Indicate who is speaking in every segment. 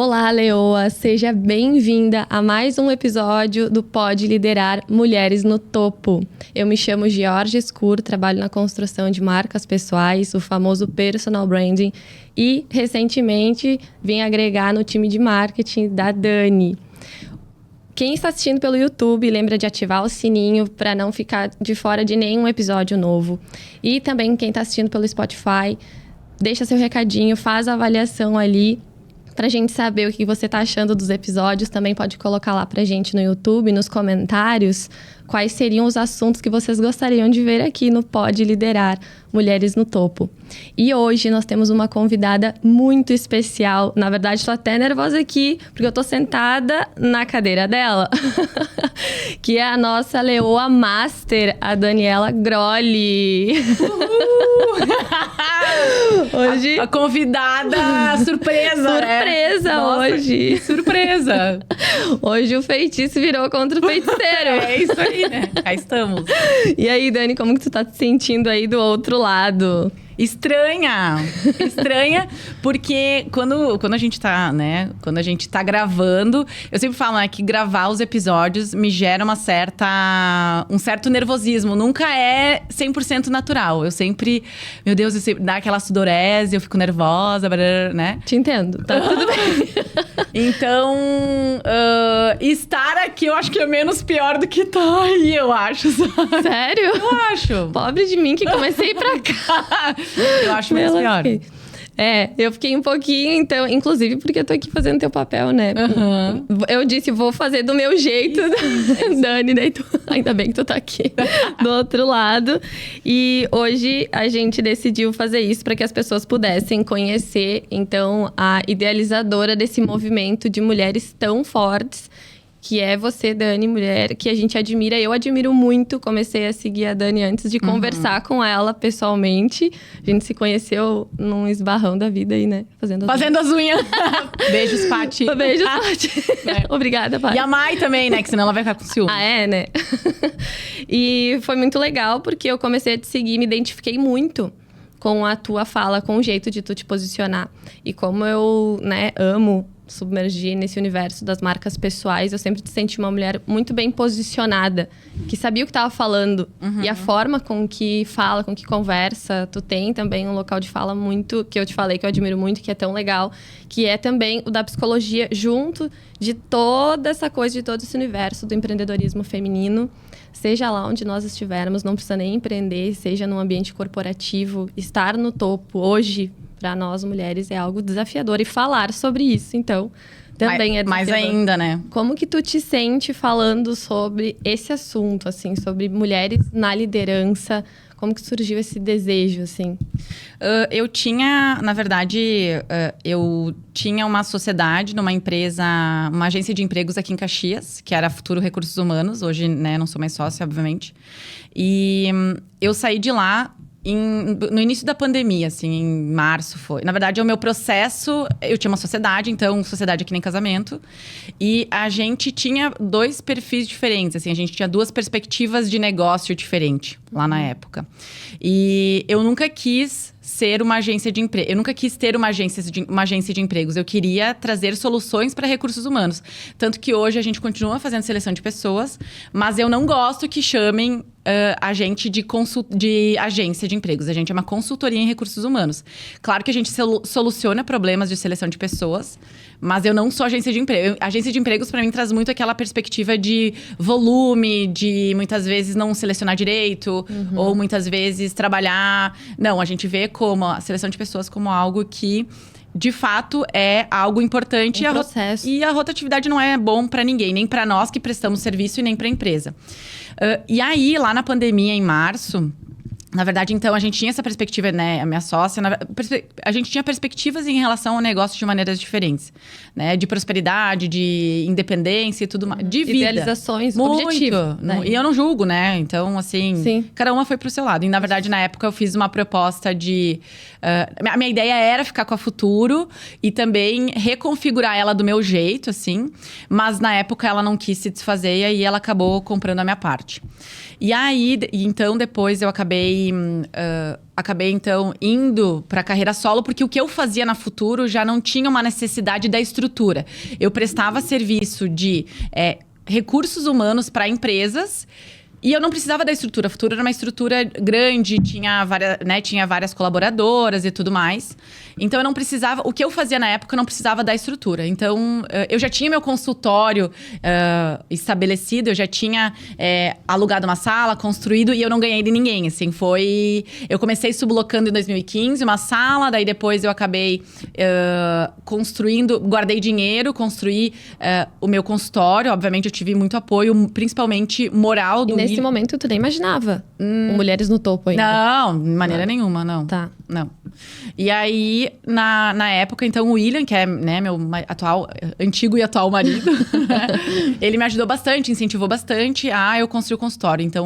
Speaker 1: Olá, Leoa! Seja bem-vinda a mais um episódio do Pode Liderar Mulheres no Topo. Eu me chamo Georgia Escur, trabalho na construção de marcas pessoais, o famoso personal branding, e recentemente vim agregar no time de marketing da Dani. Quem está assistindo pelo YouTube, lembra de ativar o sininho para não ficar de fora de nenhum episódio novo. E também quem está assistindo pelo Spotify, deixa seu recadinho, faz a avaliação ali pra gente saber o que você tá achando dos episódios. Também pode colocar lá pra gente no YouTube, nos comentários, quais seriam os assuntos que vocês gostariam de ver aqui no Pode Liderar Mulheres no Topo. E hoje nós temos uma convidada muito especial. Na verdade, tô até nervosa aqui, porque eu tô sentada na cadeira dela. Que é a nossa Leoa Master, a Daniela Grolli. Hoje...
Speaker 2: A convidada surpresa,
Speaker 1: surpresa,
Speaker 2: né?
Speaker 1: hoje.
Speaker 2: Surpresa.
Speaker 1: Hoje o feitiço virou contra o feiticeiro.
Speaker 2: É isso aí, né? Cá estamos.
Speaker 1: E aí, Dani, como que tu tá te sentindo aí do outro lado?
Speaker 2: Estranha, porque quando a gente tá, né? Quando a gente tá gravando, eu sempre falo, né, que gravar os episódios me gera um certo nervosismo. Nunca é 100% natural. Eu sempre, meu Deus, dá aquela sudorese, eu fico nervosa, né?
Speaker 1: Te entendo, tá tudo bem.
Speaker 2: Então, estar aqui eu acho que é menos pior do que tá aí, eu acho. Sabe?
Speaker 1: Sério?
Speaker 2: Eu acho.
Speaker 1: Pobre de mim que comecei pra cá.
Speaker 2: Eu acho menos pior.
Speaker 1: Eu fiquei um pouquinho, então, inclusive porque eu tô aqui fazendo teu papel, né?
Speaker 2: Uhum.
Speaker 1: Eu disse, vou fazer do meu jeito, isso. Dani, daí ainda bem que tu tá aqui do outro lado. E hoje a gente decidiu fazer isso para que as pessoas pudessem conhecer, então, a idealizadora desse movimento de mulheres tão fortes, que é você, Dani, mulher, que a gente admira. Eu admiro muito. Comecei a seguir a Dani antes de conversar com ela pessoalmente. A gente se conheceu num esbarrão da vida aí, né? Fazendo
Speaker 2: as unhas. Beijos, Paty.
Speaker 1: Beijos, Paty. Obrigada, Paty.
Speaker 2: E a Mai também, né? Que senão ela vai ficar com ciúme.
Speaker 1: Ah, é, né? E foi muito legal, porque eu comecei a te seguir, me identifiquei muito com a tua fala, com o jeito de tu te posicionar. E como eu, né, amo submergir nesse universo das marcas pessoais, eu sempre te senti uma mulher muito bem posicionada, que sabia o que estava falando. Uhum. E a forma com que fala, com que conversa, tu tem também um local de fala muito, que eu te falei, que eu admiro muito, que é tão legal, que é também o da psicologia, junto de toda essa coisa, de todo esse universo do empreendedorismo feminino. Seja lá onde nós estivermos, não precisa nem empreender, seja num ambiente corporativo, estar no topo hoje, para nós mulheres, é algo desafiador. E falar sobre isso, então, também é desafiador.
Speaker 2: Mais ainda, né?
Speaker 1: Como que tu te sente falando sobre esse assunto, assim, sobre mulheres na liderança? Como que surgiu esse desejo, assim?
Speaker 2: Eu tinha, na verdade, eu tinha uma sociedade numa empresa, uma agência de empregos aqui em Caxias, que era Futuro Recursos Humanos. Hoje, né, não sou mais sócia, obviamente. E eu saí de lá no início da pandemia, assim, em março foi. Na verdade, é o meu processo... Eu tinha uma sociedade, então, sociedade é que nem casamento. E a gente tinha dois perfis diferentes, assim. A gente tinha duas perspectivas de negócio diferentes lá na época. E eu nunca quis ser uma agência de emprego. Eu nunca quis ter uma agência de empregos. Eu queria trazer soluções para recursos humanos. Tanto que hoje a gente continua fazendo seleção de pessoas, mas eu não gosto que chamem a gente de agência de empregos. A gente é uma consultoria em recursos humanos. Claro que a gente soluciona problemas de seleção de pessoas, mas eu não sou agência de emprego. Agência de empregos, para mim, traz muito aquela perspectiva de volume, de muitas vezes não selecionar direito, ou muitas vezes trabalhar... Não, a gente vê como a seleção de pessoas como algo que, de fato, é algo importante.
Speaker 1: Processo.
Speaker 2: E a rotatividade não é bom para ninguém, nem para nós que prestamos serviço e nem para a empresa. E aí, lá na pandemia, em março... Na verdade, então, a gente tinha essa perspectiva, né? A minha sócia, a gente tinha perspectivas em relação ao negócio de maneiras diferentes, né? De prosperidade, de independência e tudo mais. De vida.
Speaker 1: Idealizações,
Speaker 2: muito,
Speaker 1: objetivo. Né?
Speaker 2: E eu não julgo, né? Então, assim,
Speaker 1: sim,
Speaker 2: cada uma foi pro seu lado. E, na verdade, na época, eu fiz uma proposta de... a minha ideia era ficar com a Futuro e também reconfigurar ela do meu jeito, assim. Mas, na época, ela não quis se desfazer e aí ela acabou comprando a minha parte. E aí, então, depois eu acabei acabei, então, indo para a carreira solo, porque o que eu fazia na Futuro já não tinha uma necessidade da estrutura. Eu prestava serviço de recursos humanos para empresas. E eu não precisava da estrutura. A Futuro era uma estrutura grande, tinha várias colaboradoras e tudo mais. Então, eu não precisava... O que eu fazia na época, eu não precisava da estrutura. Então, eu já tinha meu consultório estabelecido, eu já tinha alugado uma sala, construído, e eu não ganhei de ninguém, assim. Eu comecei sublocando em 2015 uma sala, daí depois eu acabei construindo... Guardei dinheiro, construí o meu consultório. Obviamente, eu tive muito apoio, principalmente moral do...
Speaker 1: Nesse momento, tu nem imaginava Mulheres no Topo ainda?
Speaker 2: Não, de maneira nenhuma, não.
Speaker 1: Tá.
Speaker 2: Não. E aí, na época, então, o William, que é meu antigo e atual marido, ele me ajudou bastante, incentivou bastante a eu construir o consultório. Então,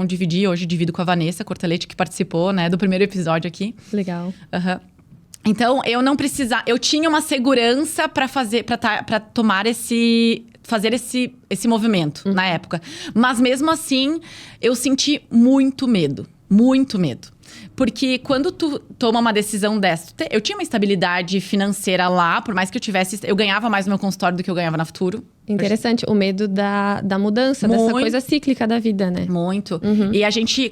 Speaker 2: hoje divido com a Vanessa Cortelete, que participou, né, do primeiro episódio aqui.
Speaker 1: Legal.
Speaker 2: Uhum. Então, eu não precisava... Eu tinha uma segurança para tomar fazer esse movimento na época. Mas mesmo assim, eu senti muito medo. Muito medo. Porque quando tu toma uma decisão dessa... Eu tinha uma estabilidade financeira lá, por mais que eu ganhava mais no meu consultório do que eu ganhava na Futuro.
Speaker 1: Interessante, o medo da mudança, dessa coisa cíclica da vida, né?
Speaker 2: Muito. E a gente,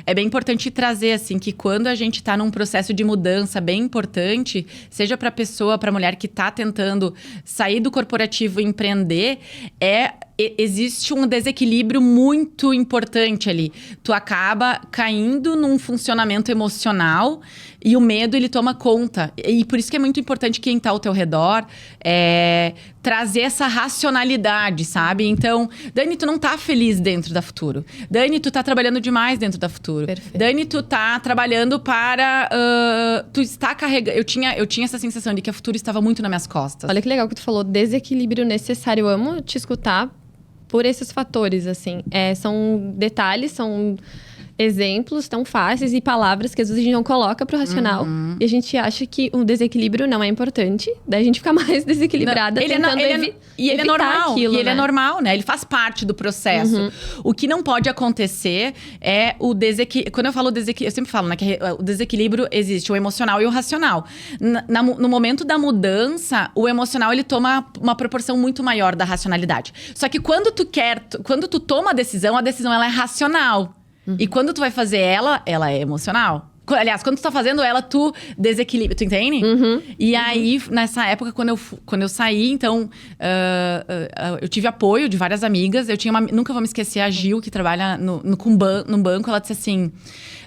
Speaker 2: é bem importante trazer, assim, que quando a gente tá num processo de mudança bem importante, seja pra pessoa, pra mulher que tá tentando sair do corporativo e empreender, existe um desequilíbrio muito importante ali. Tu acaba caindo num funcionamento emocional e o medo, ele toma conta. E por isso que é muito importante quem tá ao teu redor trazer essa racionalidade, sabe? Então, Dani, tu não tá feliz dentro da Futuro. Dani, tu tá trabalhando demais dentro da Futuro.
Speaker 1: Perfeito.
Speaker 2: Dani, tu tá trabalhando para... tu está carregando... Eu tinha essa sensação de que a Futuro estava muito nas minhas costas.
Speaker 1: Olha que legal que tu falou, desequilíbrio necessário. Eu amo te escutar por esses fatores, assim. São detalhes, são exemplos tão fáceis e palavras que às vezes a gente não coloca pro racional. E a gente acha que o desequilíbrio não é importante. Daí a gente fica mais desequilibrada tentando
Speaker 2: ele é normal.
Speaker 1: Aquilo,
Speaker 2: ele é normal, né? Ele faz parte do processo. O que não pode acontecer é o desequilíbrio. Quando eu falo desequilíbrio, eu sempre falo, né? Que o desequilíbrio existe o emocional e o racional. No momento da mudança, o emocional, ele toma uma proporção muito maior da racionalidade. Só que quando tu toma a decisão ela é racional. E quando tu vai fazer ela é emocional. Aliás, quando tu tá fazendo ela, tu desequilibra. Tu entende? E aí, nessa época, quando eu saí, então... eu tive apoio de várias amigas. Nunca vou me esquecer, a Gil, que trabalha num banco. Ela disse assim...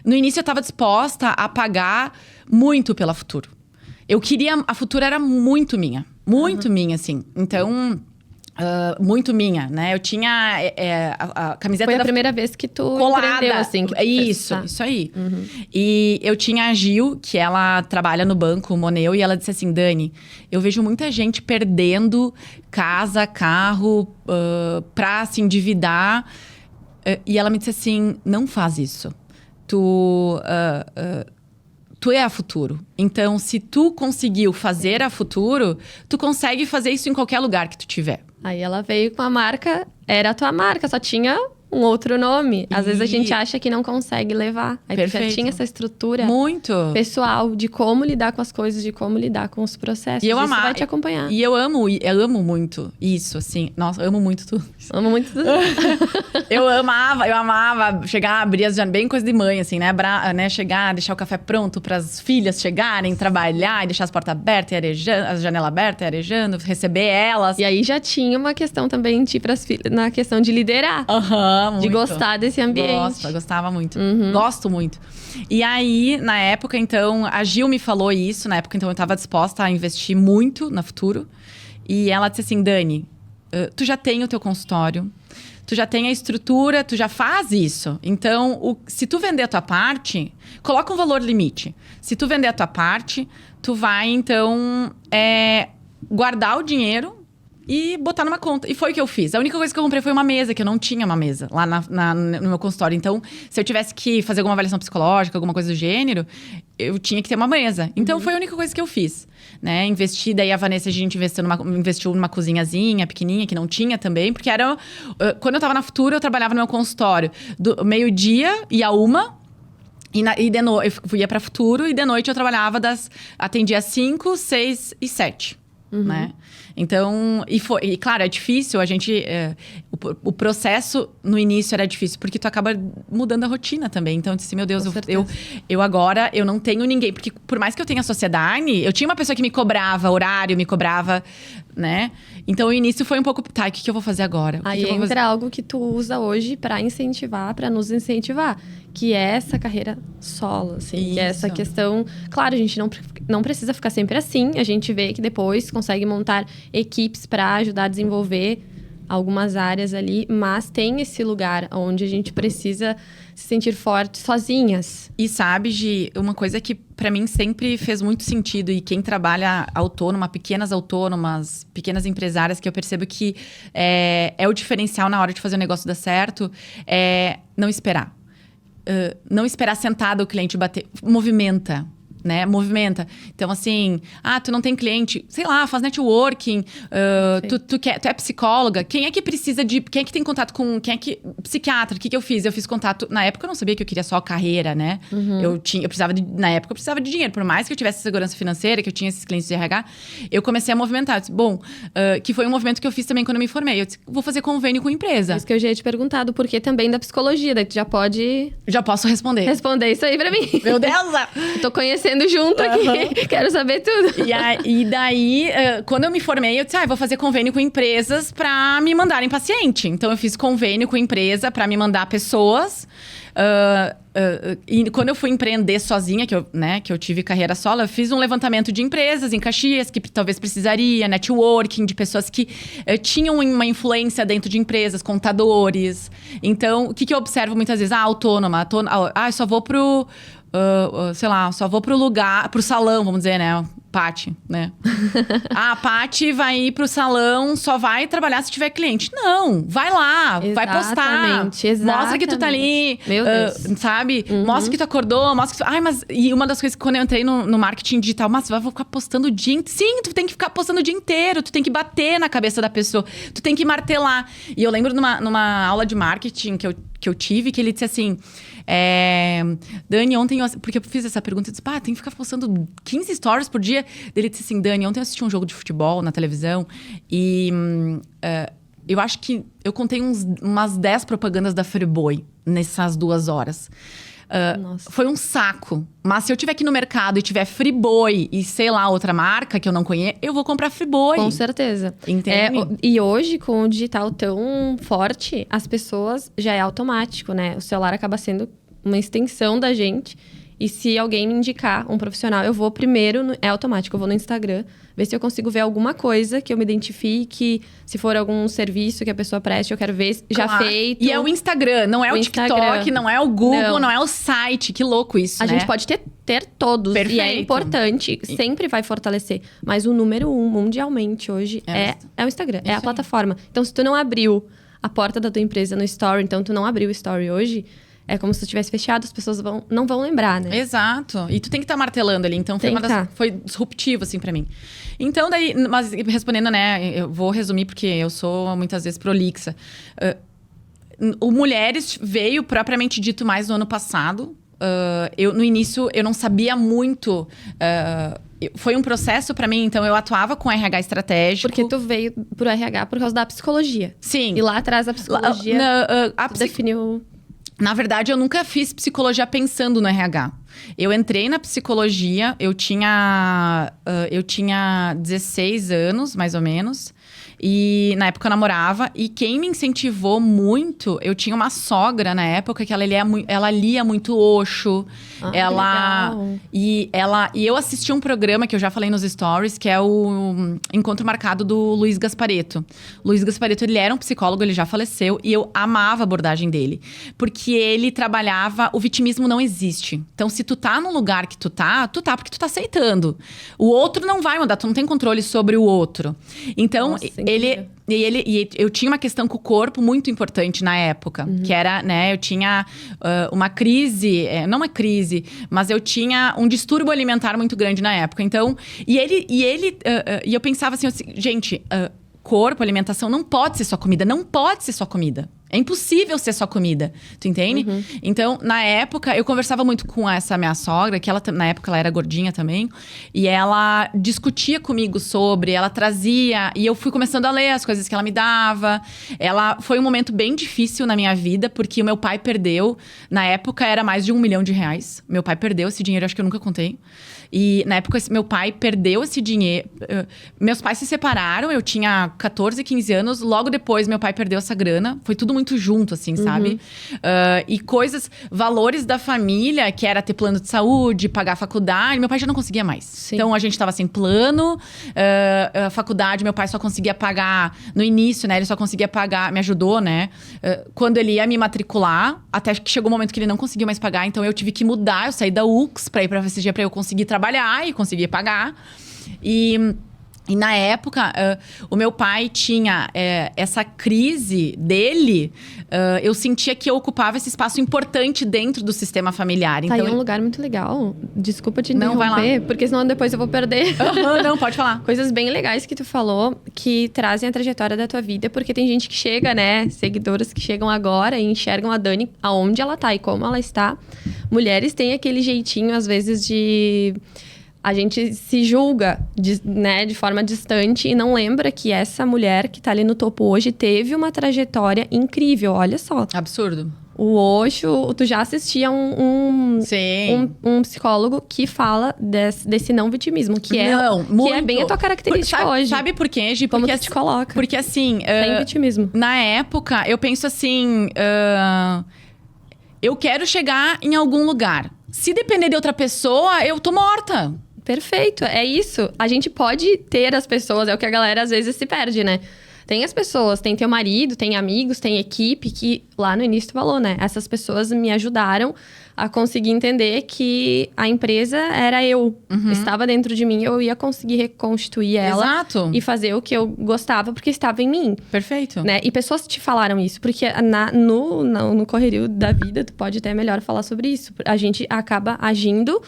Speaker 2: No início, eu tava disposta a pagar muito pela Futuro. A Futuro era muito minha. Muito minha, assim. Então... muito minha, né? Eu tinha a camiseta
Speaker 1: Foi a primeira vez que tu
Speaker 2: colada,
Speaker 1: empreendeu, assim. Que
Speaker 2: isso aí. E eu tinha a Gil, que ela trabalha no banco Moneu, e ela disse assim, Dani, eu vejo muita gente perdendo casa, carro, pra se endividar. E ela me disse assim, não faz isso. Tu é a Futuro. Então, se tu conseguiu fazer a Futuro, tu consegue fazer isso em qualquer lugar que tu tiver.
Speaker 1: Aí ela veio com a marca, era a tua marca, só tinha um outro nome. Às vezes a gente acha que não consegue levar. Aí tu já tinha essa estrutura pessoal de como lidar com as coisas, de como lidar com os processos.
Speaker 2: E
Speaker 1: isso vai te acompanhar.
Speaker 2: E eu amo muito isso, assim. Nossa, eu amo muito tudo.
Speaker 1: Amo muito tudo.
Speaker 2: eu amava chegar, abrir as janelas, bem coisa de mãe, assim, né? Chegar, deixar o café pronto para as filhas chegarem, trabalhar e deixar as portas abertas e arejando, as janelas abertas e arejando, receber elas.
Speaker 1: E aí já tinha uma questão também de pras filhas, na questão de liderar. De gostar desse ambiente.
Speaker 2: Gostava muito. Gosto muito. E aí, na época, então, a Gil me falou isso. Na época, então, eu estava disposta a investir muito na Futuro. E ela disse assim, Dani, tu já tem o teu consultório, tu já tem a estrutura, tu já faz isso. Então, se tu vender a tua parte, coloca um valor limite. Se tu vender a tua parte, tu vai, então, guardar o dinheiro e botar numa conta. E foi o que eu fiz. A única coisa que eu comprei foi uma mesa, que eu não tinha uma mesa lá no meu consultório. Então, se eu tivesse que fazer alguma avaliação psicológica, alguma coisa do gênero, eu tinha que ter uma mesa. Então, foi a única coisa que eu fiz. Né? Investi, daí a Vanessa, a gente investiu numa cozinhazinha pequenininha, que não tinha também. Porque era... Quando eu tava na Futuro, eu trabalhava no meu consultório do meio-dia e a 1h. E eu ia pra Futuro e de noite eu trabalhava atendia 5, 6 e 7, né? Então, e claro, é difícil, a gente... o processo no início era difícil, porque tu acaba mudando a rotina também. Então, eu disse, meu Deus, eu agora, eu não tenho ninguém. Porque por mais que eu tenha sociedade, eu tinha uma pessoa que me cobrava horário, me cobrava, né? Então, o início foi um pouco, tá, o que eu vou fazer agora?
Speaker 1: Aí entra algo que tu usa hoje pra incentivar, pra nos incentivar. Que é essa carreira solo, assim. Que é essa questão... Claro, a gente não precisa ficar sempre assim. A gente vê que depois consegue montar equipes para ajudar a desenvolver algumas áreas ali, mas tem esse lugar onde a gente precisa se sentir forte sozinhas.
Speaker 2: E sabe, Gi, uma coisa que para mim sempre fez muito sentido, e quem trabalha autônoma, pequenas autônomas, pequenas empresárias, que eu percebo que é o diferencial na hora de fazer o negócio dar certo, é não esperar. Não esperar sentado o cliente bater. Movimenta. Né? Movimenta. Então, assim, tu não tem cliente, sei lá, faz networking, tu é psicóloga, quem é que precisa quem é que tem contato com, quem é que, psiquiatra, o que eu fiz? Eu fiz contato, na época eu não sabia que eu queria só carreira, né? Na época eu precisava de dinheiro, por mais que eu tivesse segurança financeira, que eu tinha esses clientes de RH, eu comecei a movimentar. Eu disse, que foi um movimento que eu fiz também quando eu me formei. Eu disse, vou fazer convênio com empresa.
Speaker 1: Isso que eu já ia te perguntar, do porquê também da psicologia, daí tu já pode...
Speaker 2: Já posso responder
Speaker 1: Isso aí pra mim.
Speaker 2: Meu Deus!
Speaker 1: Tô conhecendo junto aqui, quero saber tudo.
Speaker 2: E daí, quando eu me formei, eu disse, vou fazer convênio com empresas pra me mandarem paciente. Então, eu fiz convênio com empresa pra me mandar pessoas. E quando eu fui empreender sozinha, que eu tive carreira solo, eu fiz um levantamento de empresas em Caxias, que talvez precisaria, networking, de pessoas que tinham uma influência dentro de empresas, contadores. Então, o que eu observo muitas vezes? Autônoma. Eu só vou só vou pro salão, vamos dizer, né? Paty, né? A Paty vai ir pro salão, só vai trabalhar se tiver cliente. Não, vai lá, vai postar. Mostra que tu tá ali.
Speaker 1: Meu Deus.
Speaker 2: Sabe? Mostra que tu acordou, mostra que tu... E uma das coisas que quando eu entrei no marketing digital, mas vai ficar postando o dia inteiro. Sim, tu tem que ficar postando o dia inteiro, tu tem que bater na cabeça da pessoa, tu tem que martelar. E eu lembro numa aula de marketing que eu tive, que ele disse assim... Dani, ontem... Porque eu fiz essa pergunta, eu disse, tem que ficar postando 15 stories por dia. Ele disse assim, Dani, ontem eu assisti um jogo de futebol na televisão e eu acho que eu contei umas 10 propagandas da Friboi nessas 2 horas. Foi um saco. Mas se eu tiver aqui no mercado e tiver Friboi e sei lá, outra marca que eu não conheço, eu vou comprar Friboi.
Speaker 1: Com certeza.
Speaker 2: Entende?
Speaker 1: E hoje, com o digital tão forte, as pessoas já é automático, né? O celular acaba sendo uma extensão da gente. E se alguém me indicar um profissional, eu vou primeiro, é automático, eu vou no Instagram, ver se eu consigo ver alguma coisa que eu me identifique, se for algum serviço que a pessoa preste, eu quero ver já feito.
Speaker 2: E é o Instagram, não é o TikTok, não é o Google, não é o site. Que louco isso,
Speaker 1: A gente pode ter todos,
Speaker 2: Perfeito.
Speaker 1: E é importante, sempre vai fortalecer. Mas o número 1, mundialmente, hoje, é o Instagram, é a plataforma. Então, se tu não abriu a porta da tua empresa no Story, então tu não abriu o Story hoje... É como se tu tivesse fechado, as pessoas não vão lembrar, né?
Speaker 2: Exato. E tu tem que estar martelando ali. Então, foi disruptivo, assim, pra mim. Então, daí... Mas respondendo, né? Eu vou resumir, porque eu sou, muitas vezes, prolixa. O Mulheres veio, propriamente dito, mais no ano passado. No início, eu não sabia muito... Foi um processo pra mim, então eu atuava com RH estratégico.
Speaker 1: Porque tu veio pro RH por causa da psicologia.
Speaker 2: Sim.
Speaker 1: E lá atrás, a psicologia definiu...
Speaker 2: Na verdade, eu nunca fiz psicologia pensando no RH. Eu entrei na psicologia, eu tinha 16 anos, mais ou menos. E na época eu namorava. E quem me incentivou muito... Eu tinha uma sogra na época que ela lia muito Osho. E eu assisti um programa que eu já falei nos stories, que é o Encontro Marcado do Luiz Gasparetto. Luiz Gasparetto, ele era um psicólogo, ele já faleceu. E eu amava a abordagem dele. Porque ele trabalhava... O vitimismo não existe. Então, se tu tá num lugar que tu tá porque tu tá aceitando. O outro não vai mudar, tu não tem controle sobre o outro. Então,
Speaker 1: Nossa,
Speaker 2: eu tinha uma questão com o corpo muito importante na época. Que era, né, eu tinha uma crise, não uma crise, mas eu tinha um distúrbio alimentar muito grande na época. Então, e eu pensava assim, gente, corpo, alimentação não pode ser só comida, não pode ser só comida. É impossível ser só comida, tu entende? Então, na época, eu conversava muito com essa minha sogra, que ela, na época, ela era gordinha também. E ela discutia comigo sobre, ela trazia... E eu fui começando a ler as coisas que ela me dava. Foi um momento bem difícil na minha vida, porque o meu pai perdeu... Na época, era mais de R$1 milhão. Meu pai perdeu esse dinheiro, acho que eu nunca contei. E na época, meu pai perdeu esse dinheiro. Meus pais se separaram, eu tinha 14, 15 anos. Logo depois, meu pai perdeu essa grana. Foi tudo muito junto, assim, sabe? E valores da família, que era ter plano de saúde, pagar a faculdade. Meu pai já não conseguia mais.
Speaker 1: Sim.
Speaker 2: Então, a gente tava sem plano. A faculdade, meu pai só conseguia pagar... No início, né? Ele só conseguia pagar... Me ajudou, né? Quando ele ia me matricular. Até que chegou um momento que ele não conseguia mais pagar. Então, eu tive que mudar. Eu saí da UX pra ir pra FCG pra eu conseguir trabalhar e conseguir pagar. E na época, o meu pai tinha essa crise dele. Eu sentia que eu ocupava esse espaço importante dentro do sistema familiar.
Speaker 1: Tá,
Speaker 2: então,
Speaker 1: aí é um lugar muito legal. Desculpa te
Speaker 2: Não, vai
Speaker 1: interromper,
Speaker 2: lá.
Speaker 1: porque senão depois eu vou perder.
Speaker 2: Não, pode falar.
Speaker 1: Coisas bem legais que tu falou, que trazem a trajetória da tua vida. Porque tem gente que chega, né? Seguidoras que chegam agora e enxergam a Dani aonde ela tá e como ela está. Mulheres têm aquele jeitinho, às vezes, de... A gente se julga, de forma distante e não lembra que essa mulher que tá ali no topo hoje teve uma trajetória incrível. Olha só.
Speaker 2: Absurdo.
Speaker 1: O Osho, tu já assistia um psicólogo que fala desse não vitimismo, que é bem a tua característica hoje.
Speaker 2: Sabe por quê, Gi?
Speaker 1: Como tu te coloca.
Speaker 2: Porque assim...
Speaker 1: Sem vitimismo.
Speaker 2: Na época, eu penso assim... eu quero chegar em algum lugar. Se depender de outra pessoa, eu tô morta.
Speaker 1: Perfeito, é isso. A gente pode ter as pessoas, é o que a galera às vezes se perde, né? Tem as pessoas, tem teu marido, tem amigos, tem equipe, que lá no início tu falou, né? Essas pessoas me ajudaram a conseguir entender que a empresa era eu. Estava dentro de mim, eu ia conseguir reconstituir ela.
Speaker 2: Exato.
Speaker 1: E fazer o que eu gostava, porque estava em mim.
Speaker 2: Perfeito.
Speaker 1: Né? E pessoas te falaram isso, porque no correrio da vida, tu pode até melhor falar sobre isso. A gente acaba agindo...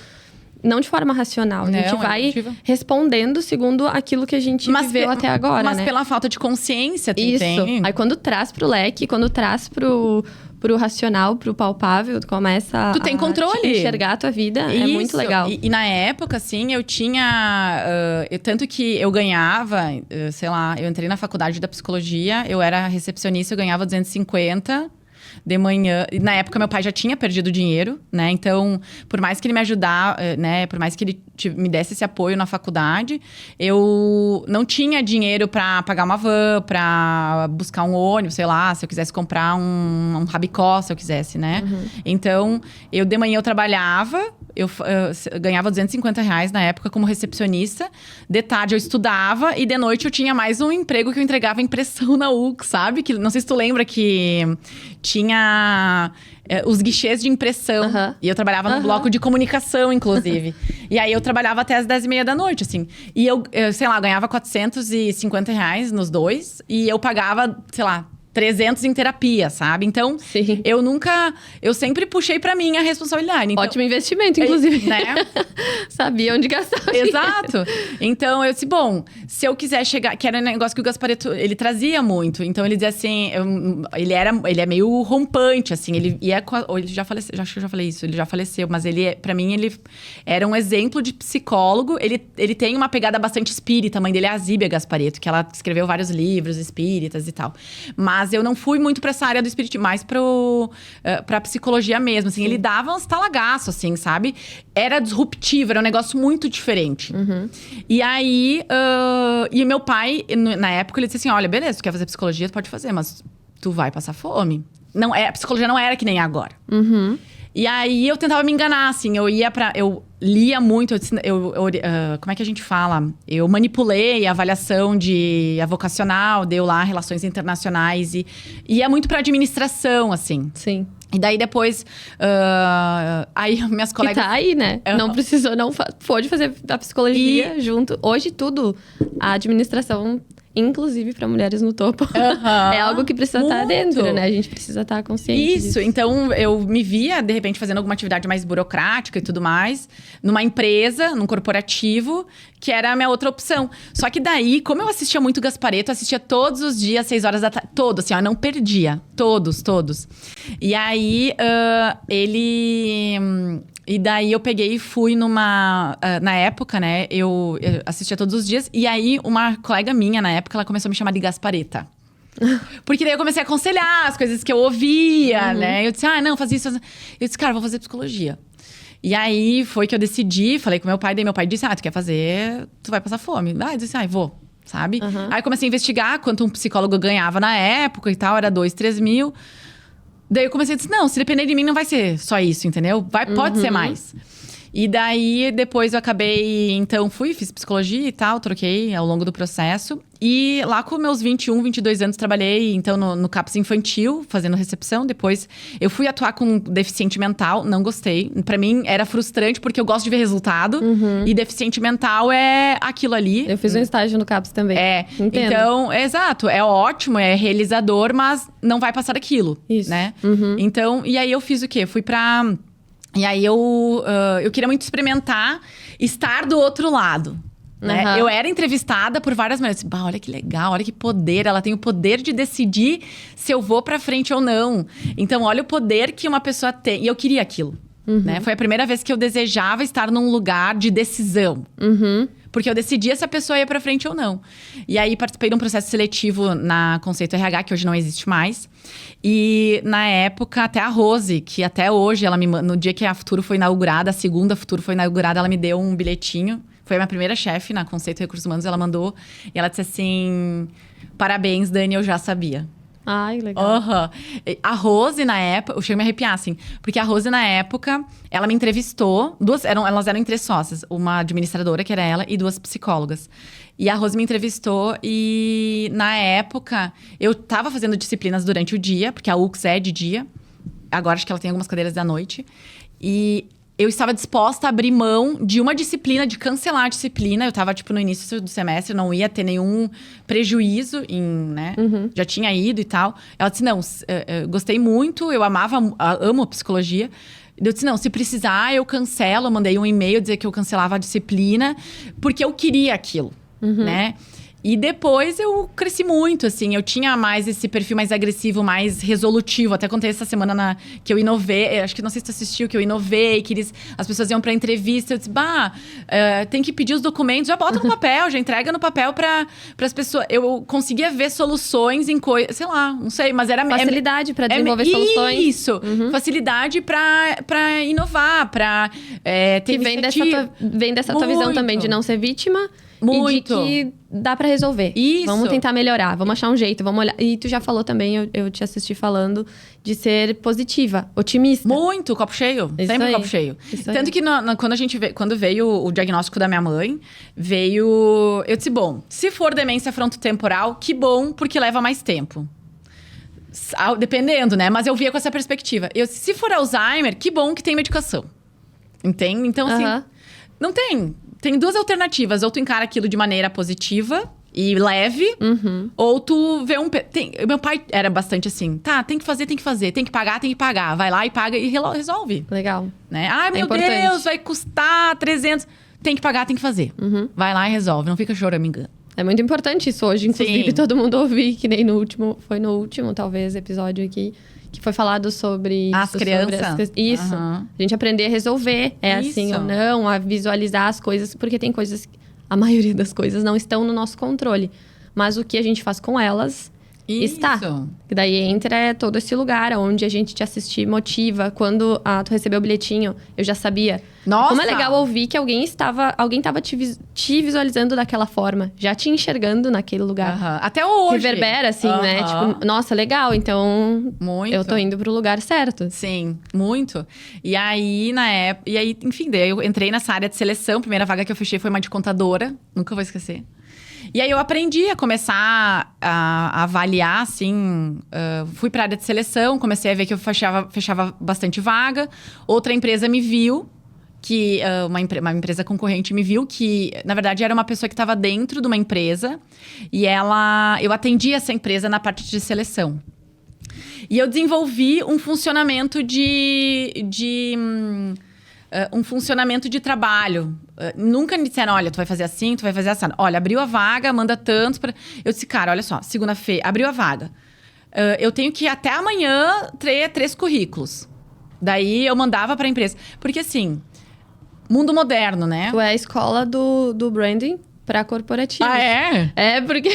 Speaker 1: Não de forma racional. A gente vai respondendo segundo aquilo que a gente viveu até agora,
Speaker 2: mas
Speaker 1: né?
Speaker 2: Pela falta de consciência, tu
Speaker 1: Isso.
Speaker 2: entende?
Speaker 1: Aí quando traz pro leque, quando traz pro racional, pro palpável, tu começa
Speaker 2: tu tem controle.
Speaker 1: A enxergar a tua vida. É muito legal.
Speaker 2: E na época, assim, eu tinha... tanto que eu ganhava, sei lá, eu entrei na faculdade da psicologia, eu era recepcionista, eu ganhava 250 de manhã. Na época, meu pai já tinha perdido dinheiro, né? Então, por mais que ele me ajudasse, né? Por mais que ele me desse esse apoio na faculdade, eu não tinha dinheiro pra pagar uma van, pra buscar um ônibus, sei lá, se eu quisesse comprar um rabicó, se eu quisesse, né? Então, de manhã eu trabalhava, eu ganhava R$250 na época como recepcionista. De tarde eu estudava e de noite eu tinha mais um emprego que eu entregava impressão na UX, sabe? Que, não sei se tu lembra que tinha os guichês de impressão. E eu trabalhava no bloco de comunicação, inclusive. E aí eu trabalhava até as 10h30 da noite, assim. E eu sei lá, ganhava R$450 nos dois. E eu pagava, sei lá, 300 em terapia, sabe? Então,
Speaker 1: Sim.
Speaker 2: eu sempre puxei pra mim a responsabilidade. Então,
Speaker 1: ótimo investimento, inclusive.
Speaker 2: Né?
Speaker 1: Sabia onde gastar.
Speaker 2: Exato. Então, eu disse, bom, se eu quiser chegar... Que era um negócio que o Gasparetto, ele trazia muito. Então, ele dizia assim... ele é meio rompante, assim. Ele ia... Ele já faleceu, acho que eu já falei isso. Ele já faleceu, mas pra mim, ele era um exemplo de psicólogo. Ele tem uma pegada bastante espírita. A mãe dele é a Zíbia Gasparetto, que ela escreveu vários livros espíritas e tal. Mas eu não fui muito pra essa área do espiritismo, mais pra psicologia mesmo, assim. Sim. Ele dava uns talagaços, assim, sabe? Era disruptivo, era um negócio muito diferente. E aí, e meu pai, na época, ele disse assim, olha, beleza, tu quer fazer psicologia, tu pode fazer, mas tu vai passar fome. Não, a psicologia não era que nem agora. E aí, eu tentava me enganar, assim. Eu lia muito, como é que a gente fala? Eu manipulei a avaliação a vocacional, deu lá relações internacionais e ia muito pra administração, assim.
Speaker 1: Sim.
Speaker 2: E daí depois, aí minhas colegas...
Speaker 1: Que tá aí, né? Não precisou, pôde fazer a psicologia junto. Hoje tudo, a administração... inclusive para mulheres no topo. É algo que precisa estar dentro, né? A gente precisa estar consciente disso.
Speaker 2: Então eu me via, de repente, fazendo alguma atividade mais burocrática e tudo mais, numa empresa, num corporativo, que era a minha outra opção. Só que daí, como eu assistia muito Gasparetto, eu assistia todos os dias, 6 horas da tarde. Todos, assim, ó, eu não perdia. Todos. E aí, E daí eu peguei e fui numa... na época, né, eu assistia todos os dias. E aí, uma colega minha, na época, ela começou a me chamar de Gaspareta. Porque daí eu comecei a aconselhar as coisas que eu ouvia, né? Eu disse, não, faz isso. Eu disse, cara, vou fazer psicologia. E aí, foi que eu decidi, falei com meu pai. Daí meu pai disse, tu quer fazer, tu vai passar fome. Eu disse, vou, sabe? Aí eu comecei a investigar quanto um psicólogo ganhava na época e tal. Era 2, 3 mil. Daí eu comecei a dizer, não, se depender de mim não vai ser só isso, entendeu? Pode ser mais. E daí, depois eu acabei... Então, fiz psicologia e tal, troquei ao longo do processo. E lá com meus 21, 22 anos, trabalhei, então, no CAPS infantil, fazendo recepção. Depois, eu fui atuar com deficiente mental, não gostei. Pra mim, era frustrante, porque eu gosto de ver resultado. E deficiente mental é aquilo ali.
Speaker 1: Eu fiz um estágio no CAPS também. Entendo.
Speaker 2: Então, exato, é ótimo, é realizador, mas não vai passar aquilo, né? Então, e aí eu fiz o quê? Fui pra... E aí eu queria muito experimentar estar do outro lado. Né? Eu era entrevistada por várias mulheres. Olha que legal, olha que poder. Ela tem o poder de decidir se eu vou pra frente ou não. Então, olha o poder que uma pessoa tem. E eu queria aquilo. Né? Foi a primeira vez que eu desejava estar num lugar de decisão. Porque eu decidia se a pessoa ia pra frente ou não. E aí, participei de um processo seletivo na Conceito RH, que hoje não existe mais. E, na época, até a Rose, que até hoje, ela no dia que a Futuro foi inaugurada, a segunda Futuro foi inaugurada, ela me deu um bilhetinho. Foi a minha primeira chefe na Conceito Recursos Humanos, ela mandou. E ela disse assim, parabéns, Dani, eu já sabia.
Speaker 1: Ai, legal.
Speaker 2: A Rose, na época... Eu chego a me arrepiar, assim. Porque a Rose, na época, ela me entrevistou. Elas eram 3 sócias. Uma administradora, que era ela, e 2 psicólogas. E a Rose me entrevistou e, na época, eu tava fazendo disciplinas durante o dia. Porque a UX é de dia. Agora, acho que ela tem algumas cadeiras da noite. E... eu estava disposta a abrir mão de uma disciplina, de cancelar a disciplina. Eu estava, no início do semestre, não ia ter nenhum prejuízo, né? Já tinha ido e tal. Ela disse, não, gostei muito, eu amo psicologia. Eu disse, não, se precisar, eu cancelo. Eu mandei um e-mail dizer que eu cancelava a disciplina, porque eu queria aquilo, né? E depois eu cresci muito, assim. Eu tinha mais esse perfil mais agressivo, mais resolutivo. Até contei essa semana que eu inovei. Acho que não sei se tu assistiu, que eu inovei. Que as pessoas iam pra entrevista. Eu disse, tem que pedir os documentos. Já bota no papel, já entrega no papel pras pessoas. Eu conseguia ver soluções em coisas... Sei lá, não sei. Mas era...
Speaker 1: Facilidade pra desenvolver soluções.
Speaker 2: Isso. Facilidade pra inovar, pra ter
Speaker 1: que vem dessa tua visão também, de não ser vítima...
Speaker 2: Muito.
Speaker 1: E de que dá pra resolver.
Speaker 2: Isso.
Speaker 1: Vamos tentar melhorar, vamos achar um jeito, vamos olhar. E tu já falou também, eu te assisti falando, de ser positiva, otimista.
Speaker 2: Muito, copo cheio.
Speaker 1: Isso
Speaker 2: Sempre
Speaker 1: aí.
Speaker 2: copo cheio.
Speaker 1: Isso
Speaker 2: Tanto
Speaker 1: aí.
Speaker 2: que quando veio o diagnóstico da minha mãe, eu disse, bom, se for demência frontotemporal, que bom, porque leva mais tempo. Dependendo, né? Mas eu via com essa perspectiva. Se for Alzheimer, que bom que tem medicação. Entende? Então, assim, não tem... Tem 2 alternativas. Ou tu encara aquilo de maneira positiva e leve. Ou tu vê meu pai era bastante assim. Tem que fazer. Tem que pagar. Vai lá e paga e resolve.
Speaker 1: Legal.
Speaker 2: Né? Ai, meu Deus, vai custar 300. Tem que pagar, tem que fazer. Vai lá e resolve. Não fica choramingando.
Speaker 1: É muito importante isso hoje, inclusive,
Speaker 2: Sim.
Speaker 1: todo mundo ouvir. Que nem no último, talvez, episódio aqui. Que foi falado sobre
Speaker 2: as crianças.
Speaker 1: Isso. A gente aprender a resolver.
Speaker 2: Isso.
Speaker 1: Assim ou não, a visualizar as coisas. Porque tem coisas... A maioria das coisas não estão no nosso controle. Mas o que a gente faz com elas... está. E daí entra todo esse lugar onde a gente te assiste, motiva. Quando tu recebeu o bilhetinho, eu já sabia.
Speaker 2: Nossa!
Speaker 1: Como é legal ouvir que alguém estava te visualizando daquela forma. Já te enxergando naquele lugar.
Speaker 2: Até hoje.
Speaker 1: Reverbera, assim, né? Tipo, nossa, legal. Então,
Speaker 2: muito.
Speaker 1: Eu tô indo pro lugar certo.
Speaker 2: Sim, muito. E aí, enfim, daí eu entrei nessa área de seleção. A primeira vaga que eu fechei foi uma de contadora. Nunca vou esquecer. E aí eu aprendi a começar a avaliar, assim, fui para a área de seleção, comecei a ver que eu fechava bastante vaga. Outra empresa me viu que uma empresa concorrente me viu, que na verdade era uma pessoa que estava dentro de uma empresa e eu atendia essa empresa na parte de seleção. E eu desenvolvi um funcionamento um funcionamento de trabalho. Nunca me disseram, olha, tu vai fazer assim, tu vai fazer assim. Olha, abriu a vaga, manda tanto pra... Eu disse, cara, olha só, segunda-feira, abriu a vaga. Eu tenho que até amanhã ter 3 currículos. Daí eu mandava pra empresa. Porque assim, mundo moderno, né?
Speaker 1: Tu é a escola do branding para corporativo.
Speaker 2: Ah, é?
Speaker 1: É, porque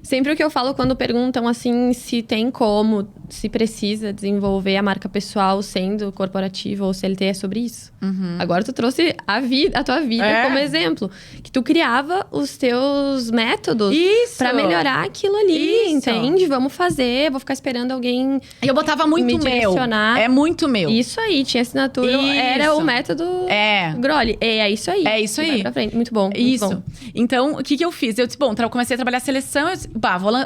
Speaker 1: sempre o que eu falo quando perguntam assim se tem como, se precisa desenvolver a marca pessoal sendo corporativo ou CLT, é sobre isso. Agora tu trouxe a tua vida como exemplo. Que tu criava os teus métodos para melhorar aquilo ali, entende? Vamos fazer, vou ficar esperando alguém.
Speaker 2: E eu botava muito
Speaker 1: me
Speaker 2: meu.
Speaker 1: direcionar.
Speaker 2: É muito meu.
Speaker 1: Isso aí, tinha assinatura. Era o método Grolli. É isso aí.
Speaker 2: É isso aí.
Speaker 1: Vai pra frente. Muito bom. Muito
Speaker 2: Isso.
Speaker 1: bom.
Speaker 2: Então, o que eu fiz? Eu disse, bom, eu comecei a trabalhar a seleção, eu disse,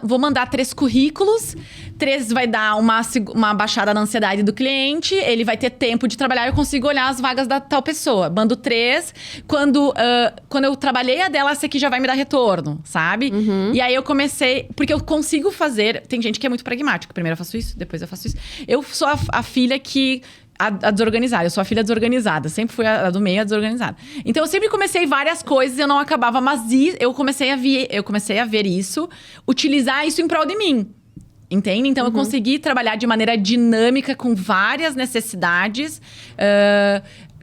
Speaker 2: vou mandar 3 currículos, 3 vai dar uma baixada na ansiedade do cliente, ele vai ter tempo de trabalhar, eu consigo olhar as vagas da tal pessoa. Mando 3, quando eu trabalhei a dela, essa aqui já vai me dar retorno, sabe? E aí eu comecei, porque eu consigo fazer, tem gente que é muito pragmática, primeiro eu faço isso, depois eu faço isso. Eu sou a filha que... A desorganizada, eu sou a filha desorganizada. Sempre fui a do meio, a desorganizada. Então, eu sempre comecei várias coisas e eu não acabava. Mas eu comecei a ver isso, utilizar isso em prol de mim. Entende? Então, eu consegui trabalhar de maneira dinâmica com várias necessidades.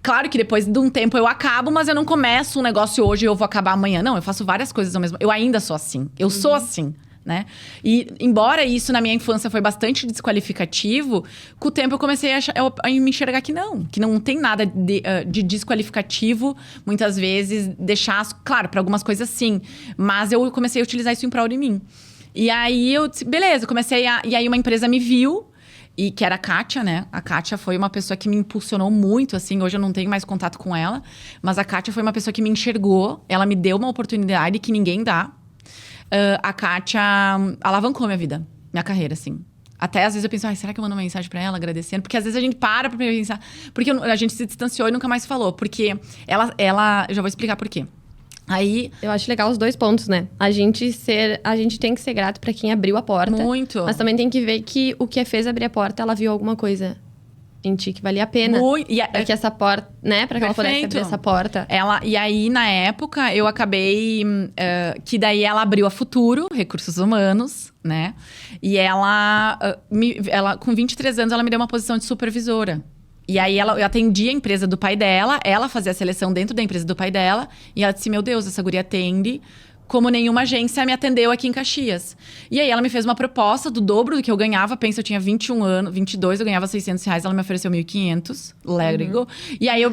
Speaker 2: Claro que depois de um tempo eu acabo, mas eu não começo um negócio hoje e eu vou acabar amanhã. Não, eu faço várias coisas ao mesmo tempo. Eu ainda sou assim. Eu sou assim. Né? E embora isso na minha infância foi bastante desqualificativo, com o tempo eu comecei a me enxergar que não tem nada de desqualificativo, muitas vezes deixar, claro, para algumas coisas sim, mas eu comecei a utilizar isso em prol de mim. E aí eu disse, beleza, e aí uma empresa me viu, e que era a Kátia, né? A Kátia foi uma pessoa que me impulsionou muito, assim. Hoje eu não tenho mais contato com ela, mas a Kátia foi uma pessoa que me enxergou, ela me deu uma oportunidade que ninguém dá. A Kátia alavancou minha vida, minha carreira, assim. Até às vezes eu penso, será que eu mando uma mensagem pra ela agradecendo? Porque às vezes a gente para pra pensar. Porque a gente se distanciou e nunca mais falou. Porque ela eu já vou explicar por quê. Aí...
Speaker 1: Eu acho legal os 2 pontos, né? A gente tem que ser grato pra quem abriu a porta.
Speaker 2: Muito.
Speaker 1: Mas também tem que ver que o que fez abrir a porta, ela viu alguma coisa em ti que valia a pena. Pra que essa porta, né? Pra que ela pudesse abrir essa porta.
Speaker 2: E aí, na época, eu acabei... que daí ela abriu a Futuro, Recursos Humanos, né? E ela com 23 anos, ela me deu uma posição de supervisora. E aí, eu atendia a empresa do pai dela. Ela fazia a seleção dentro da empresa do pai dela. E ela disse, meu Deus, essa guria atende... como nenhuma agência me atendeu aqui em Caxias. E aí, ela me fez uma proposta do dobro do que eu ganhava. Pensa, eu tinha 21 anos, 22, eu ganhava R$600. Ela me ofereceu 1.500, let it go. E aí,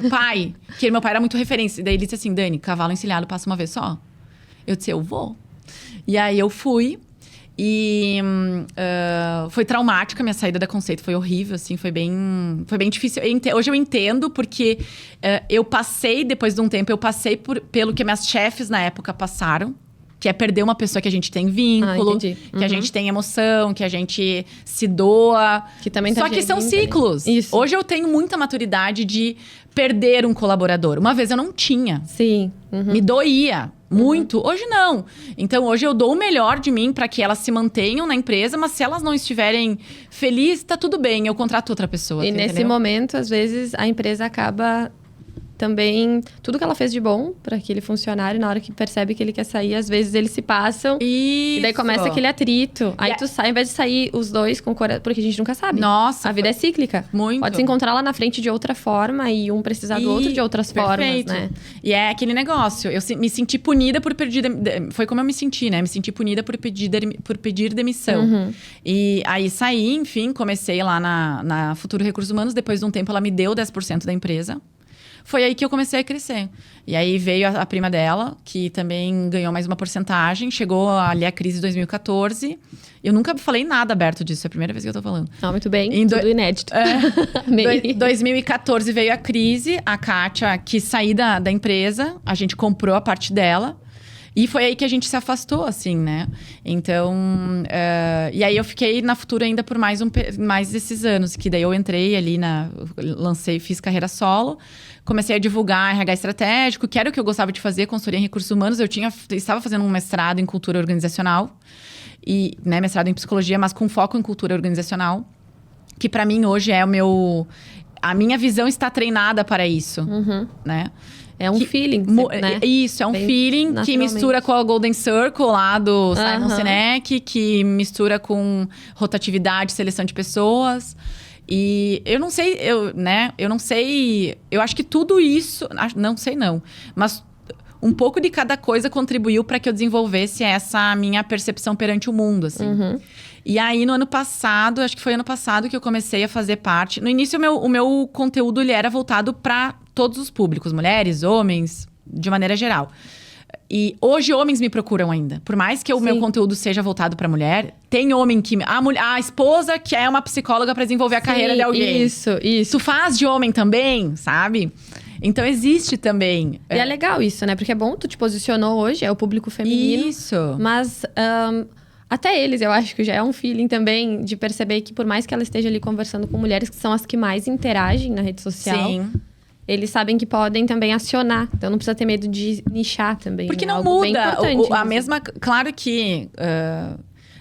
Speaker 2: que meu pai era muito referência. Daí, ele disse assim, Dani, cavalo encilhado passa uma vez só. Eu disse, eu vou. E aí, eu fui. E foi traumática a minha saída da Conceito. Foi horrível, assim, foi bem difícil. Hoje eu entendo, porque eu passei, depois de um tempo, pelo que minhas chefes na época passaram. Que é perder uma pessoa que a gente tem vínculo, que a gente tem emoção, que a gente se doa.
Speaker 1: Que também
Speaker 2: Só que são ciclos. Isso. Hoje eu tenho muita maturidade de perder um colaborador. Uma vez eu não tinha.
Speaker 1: Sim.
Speaker 2: Me doía muito. Hoje não. Então hoje eu dou o melhor de mim para que elas se mantenham na empresa, mas se elas não estiverem felizes, tá tudo bem, eu contrato outra pessoa.
Speaker 1: E nesse momento, às vezes, a empresa acaba... Também, tudo que ela fez de bom para aquele funcionário, na hora que percebe que ele quer sair, às vezes eles se passam.
Speaker 2: Isso.
Speaker 1: E daí começa aquele atrito. Aí tu sai, ao invés de sair os dois com coração, porque a gente nunca sabe.
Speaker 2: Nossa.
Speaker 1: A vida é cíclica.
Speaker 2: Muito.
Speaker 1: Pode se encontrar lá na frente de outra forma e um precisar do outro de outras formas, né?
Speaker 2: E é aquele negócio. Eu me senti punida por pedir... Foi como eu me senti, né? Me senti punida por pedir demissão. E aí saí, enfim, comecei lá na Futuro Recursos Humanos. Depois de um tempo, ela me deu 10% da empresa. Foi aí que eu comecei a crescer. E aí veio a prima dela, que também ganhou mais uma porcentagem. Chegou ali a crise de 2014. Eu nunca falei nada aberto disso. É a primeira vez que eu tô falando.
Speaker 1: Ah, muito bem. Tudo inédito.
Speaker 2: 2014 veio a crise. A Kátia quis sair da empresa. A gente comprou a parte dela. E foi aí que a gente se afastou, assim, né? Então, e aí eu fiquei na Futuro ainda por mais desses anos, que daí eu entrei ali fiz carreira solo, comecei a divulgar RH estratégico, que era o que eu gostava de fazer, consultoria em recursos humanos. Eu estava fazendo um mestrado em cultura organizacional, e, né, mestrado em psicologia, mas com foco em cultura organizacional, que para mim hoje é a minha visão está treinada para isso, né?
Speaker 1: É um feeling, né?
Speaker 2: Isso, é um feeling que mistura com a Golden Circle lá do Simon Sinek, que mistura com rotatividade, seleção de pessoas. E eu não sei, eu acho que tudo isso, não sei não, mas um pouco de cada coisa contribuiu para que eu desenvolvesse essa minha percepção perante o mundo, assim. E aí, no ano passado, acho que foi ano passado que eu comecei a fazer parte. No início, o meu conteúdo ele era voltado para todos os públicos, mulheres, homens, de maneira geral. E hoje, homens me procuram ainda. Por mais que o meu conteúdo seja voltado para mulher, tem homem que... A esposa que é uma psicóloga para desenvolver a carreira de alguém.
Speaker 1: Isso.
Speaker 2: Tu faz de homem também, sabe? Então, existe também.
Speaker 1: E é legal isso, né? Porque é bom, tu te posicionou hoje, é o público feminino.
Speaker 2: Isso.
Speaker 1: Mas... até eles, eu acho que já é um feeling também de perceber que por mais que ela esteja ali conversando com mulheres que são as que mais interagem na rede social,
Speaker 2: sim,
Speaker 1: eles sabem que podem também acionar. Então não precisa ter medo de nichar também.
Speaker 2: porque
Speaker 1: né?
Speaker 2: não
Speaker 1: Algo bem
Speaker 2: muda
Speaker 1: importante,
Speaker 2: a mesma. Claro que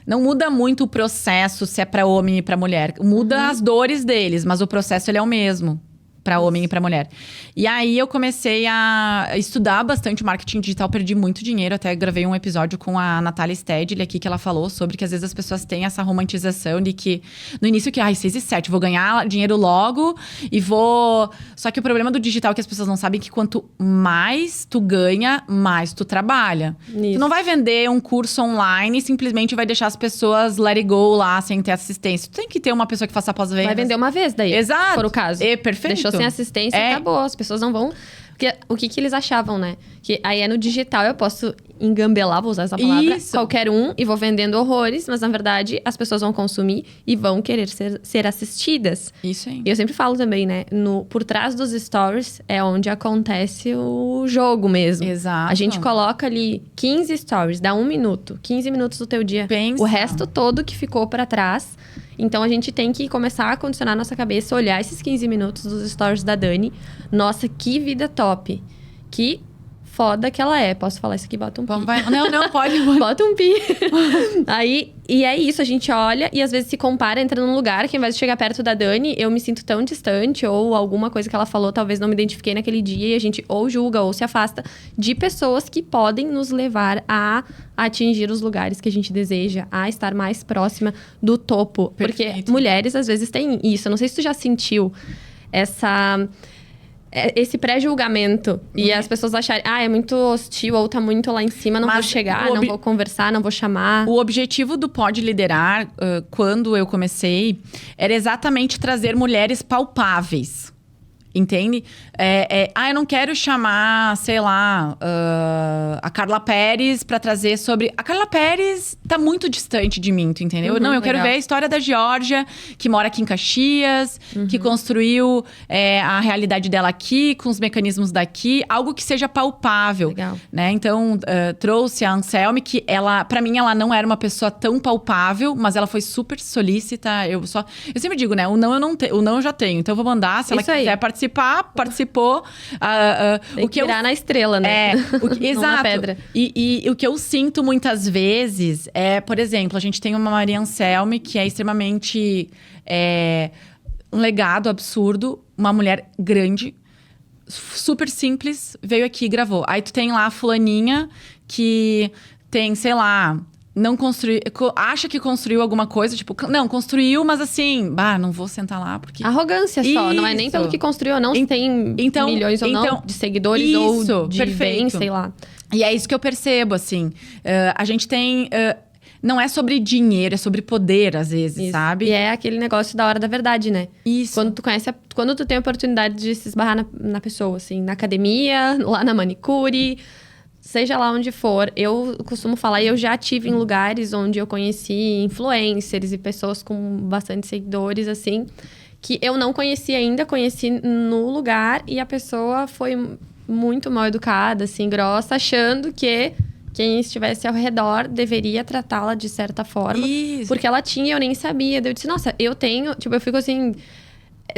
Speaker 2: não muda muito o processo se é para homem e para mulher. Muda as dores deles, mas o processo ele é o mesmo. Para homem e para mulher. E aí eu comecei a estudar bastante marketing digital, perdi muito dinheiro. Até gravei um episódio com a Natália Stedley aqui, que ela falou sobre que às vezes as pessoas têm essa romantização de que no início 6 e 7, vou ganhar dinheiro logo e vou... Só que o problema do digital é que as pessoas não sabem que quanto mais tu ganha, mais tu trabalha.
Speaker 1: Isso.
Speaker 2: Tu não vai vender um curso online e simplesmente vai deixar as pessoas let it go lá sem ter assistência. Tu tem que ter uma pessoa que faça pós-venda.
Speaker 1: Vai vender uma vez daí,
Speaker 2: exato,
Speaker 1: se for o caso.
Speaker 2: Perfeito.
Speaker 1: Deixou sem assistência e acabou. As pessoas não vão... Porque o que eles achavam, né? Que aí é no digital, eu posso engambelar, vou usar essa palavra, qualquer um, e vou vendendo horrores, mas na verdade as pessoas vão consumir e vão querer ser assistidas.
Speaker 2: Isso aí.
Speaker 1: E eu sempre falo também, né? Por trás dos stories é onde acontece o jogo mesmo.
Speaker 2: Exato.
Speaker 1: A gente coloca ali 15 stories, dá 1 minuto, 15 minutos do teu dia.
Speaker 2: Pensa.
Speaker 1: O resto todo que ficou pra trás. Então, a gente tem que começar a condicionar a nossa cabeça, olhar esses 15 minutos dos stories da Dani. Nossa, que vida top. Que foda que ela é. Posso falar isso aqui? Bota um pi.
Speaker 2: Não, pode.
Speaker 1: Bota um pi. Aí, e é isso, a gente olha e às vezes se compara, entra num lugar que ao invés de chegar perto da Dani, eu me sinto tão distante, ou alguma coisa que ela falou, talvez não me identifiquei naquele dia, e a gente ou julga ou se afasta de pessoas que podem nos levar a atingir os lugares que a gente deseja, a estar mais próxima do topo.
Speaker 2: Perfeito.
Speaker 1: Porque mulheres às vezes têm isso. Eu não sei se tu já sentiu esse pré-julgamento. E as pessoas acharem, é muito hostil, ou tá muito lá em cima, não vou chegar, não vou conversar, não vou chamar.
Speaker 2: O objetivo do Pode Liderar, quando eu comecei, era exatamente trazer mulheres palpáveis. Entende? Eu não quero chamar, sei lá, a Carla Pérez pra trazer sobre... A Carla Pérez tá muito distante de mim, tu entendeu? Não, eu quero ver a história da Georgia, que mora aqui em Caxias, que construiu a realidade dela aqui, com os mecanismos daqui. Algo que seja palpável.
Speaker 1: Legal.
Speaker 2: Né? Então, trouxe a Anselme, que pra mim, ela não era uma pessoa tão palpável, mas ela foi super solícita. Eu sempre digo, né? O não eu já tenho. Então, eu vou mandar, se ela quiser participou.
Speaker 1: Tem que virar na estrela, né?
Speaker 2: Exato.
Speaker 1: Não na pedra.
Speaker 2: E o que eu sinto muitas vezes é, por exemplo, a gente tem uma Maria Anselme que é extremamente um legado absurdo, uma mulher grande, super simples, veio aqui e gravou. Aí tu tem lá a fulaninha que tem, sei lá... Não construiu, acha que construiu alguma coisa, tipo, não, construiu, mas assim, não vou sentar lá porque...
Speaker 1: Arrogância só, não é nem pelo que construiu, não se tem milhões ou não de seguidores ou de bens, sei lá.
Speaker 2: E é isso que eu percebo, assim, a gente tem... não é sobre dinheiro, é sobre poder, às vezes, sabe?
Speaker 1: E é aquele negócio da hora da verdade, né?
Speaker 2: Isso.
Speaker 1: Quando tu tem a oportunidade de se esbarrar na pessoa, assim, na academia, lá na manicure... Seja lá onde for, eu costumo falar, eu já tive em lugares onde eu conheci influencers e pessoas com bastante seguidores, assim, que eu não conhecia ainda, conheci no lugar e a pessoa foi muito mal educada, assim, grossa, achando que quem estivesse ao redor deveria tratá-la de certa forma.
Speaker 2: Isso.
Speaker 1: Porque ela tinha, eu nem sabia. Daí eu disse, nossa, eu tenho... Tipo, eu fico assim...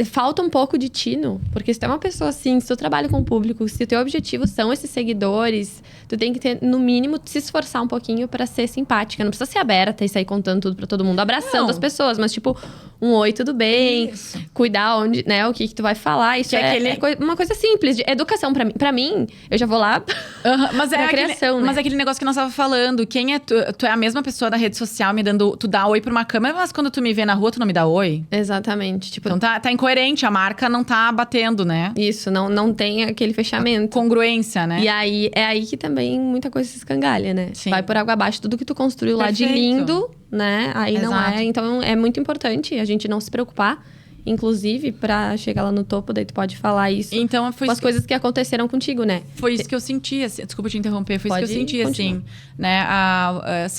Speaker 1: Falta um pouco de tino. Porque se tu é uma pessoa assim, se tu trabalha com o público, se o teu objetivo são esses seguidores, tu tem que ter, no mínimo, se esforçar um pouquinho pra ser simpática. Não precisa ser aberta e sair contando tudo pra todo mundo, abraçando as pessoas. Mas, tipo, um oi, tudo bem.
Speaker 2: Isso.
Speaker 1: Cuidar onde, né, o que tu vai falar. Isso uma coisa simples. De educação pra mim. Pra mim, eu já vou lá
Speaker 2: Mas
Speaker 1: pra criação, né?
Speaker 2: Mas é aquele negócio que nós estávamos falando. Quem é tu? Tu é a mesma pessoa da rede social me dando... Tu dá oi pra uma câmera, mas quando tu me vê na rua, tu não me dá oi?
Speaker 1: Exatamente. Tipo,
Speaker 2: Então tá incoerente, a marca não tá batendo, né?
Speaker 1: isso, não tem aquele fechamento.
Speaker 2: Congruência, né?
Speaker 1: E aí, é aí que também muita coisa se escangalha, né?
Speaker 2: Sim.
Speaker 1: Vai por água abaixo tudo que tu construiu lá de
Speaker 2: Perfeito.
Speaker 1: lindo, né? Aí não
Speaker 2: Exato.
Speaker 1: é. Então, é muito importante a gente não se preocupar. Inclusive, pra chegar lá no topo, daí tu pode falar isso
Speaker 2: Então,
Speaker 1: com as coisas que aconteceram contigo, né?
Speaker 2: Foi isso que eu senti, assim, desculpa te interromper, foi isso que eu
Speaker 1: Pode
Speaker 2: senti,
Speaker 1: continuar.
Speaker 2: assim, né,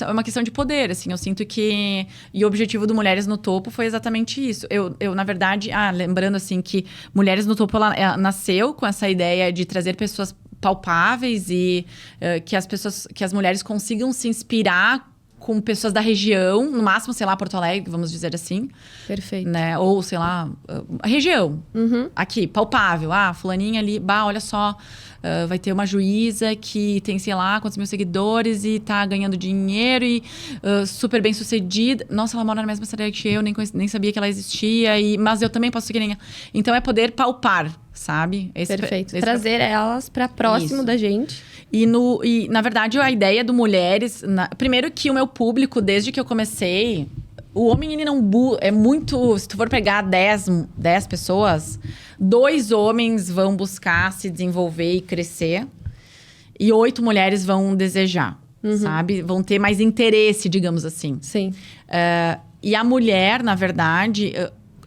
Speaker 2: é uma questão de poder, assim, eu sinto que, e o objetivo do Mulheres no Topo foi exatamente isso, eu na verdade, lembrando, assim, que Mulheres no Topo, ela nasceu com essa ideia de trazer pessoas palpáveis e que as mulheres consigam se inspirar com pessoas da região, no máximo, sei lá, Porto Alegre, vamos dizer assim.
Speaker 1: Perfeito.
Speaker 2: Né? Ou, sei lá, a região.
Speaker 1: Uhum.
Speaker 2: Aqui, palpável. Fulaninha ali, olha só, vai ter uma juíza que tem, sei lá, quantos mil seguidores e tá ganhando dinheiro e super bem sucedida. Nossa, ela mora na mesma cidade que eu, nem sabia que ela existia, mas eu também posso seguir nem. Então, é poder palpar, sabe?
Speaker 1: Perfeito. Trazer elas pra próximo
Speaker 2: Isso.
Speaker 1: da gente.
Speaker 2: E, na verdade, a ideia do Mulheres... primeiro que o meu público, desde que eu comecei... O homem, ele não... É muito... Se tu for pegar 10 pessoas, 2 homens vão buscar se desenvolver e crescer. E 8 mulheres vão desejar, sabe? Vão ter mais interesse, digamos assim.
Speaker 1: Sim.
Speaker 2: E a mulher, na verdade...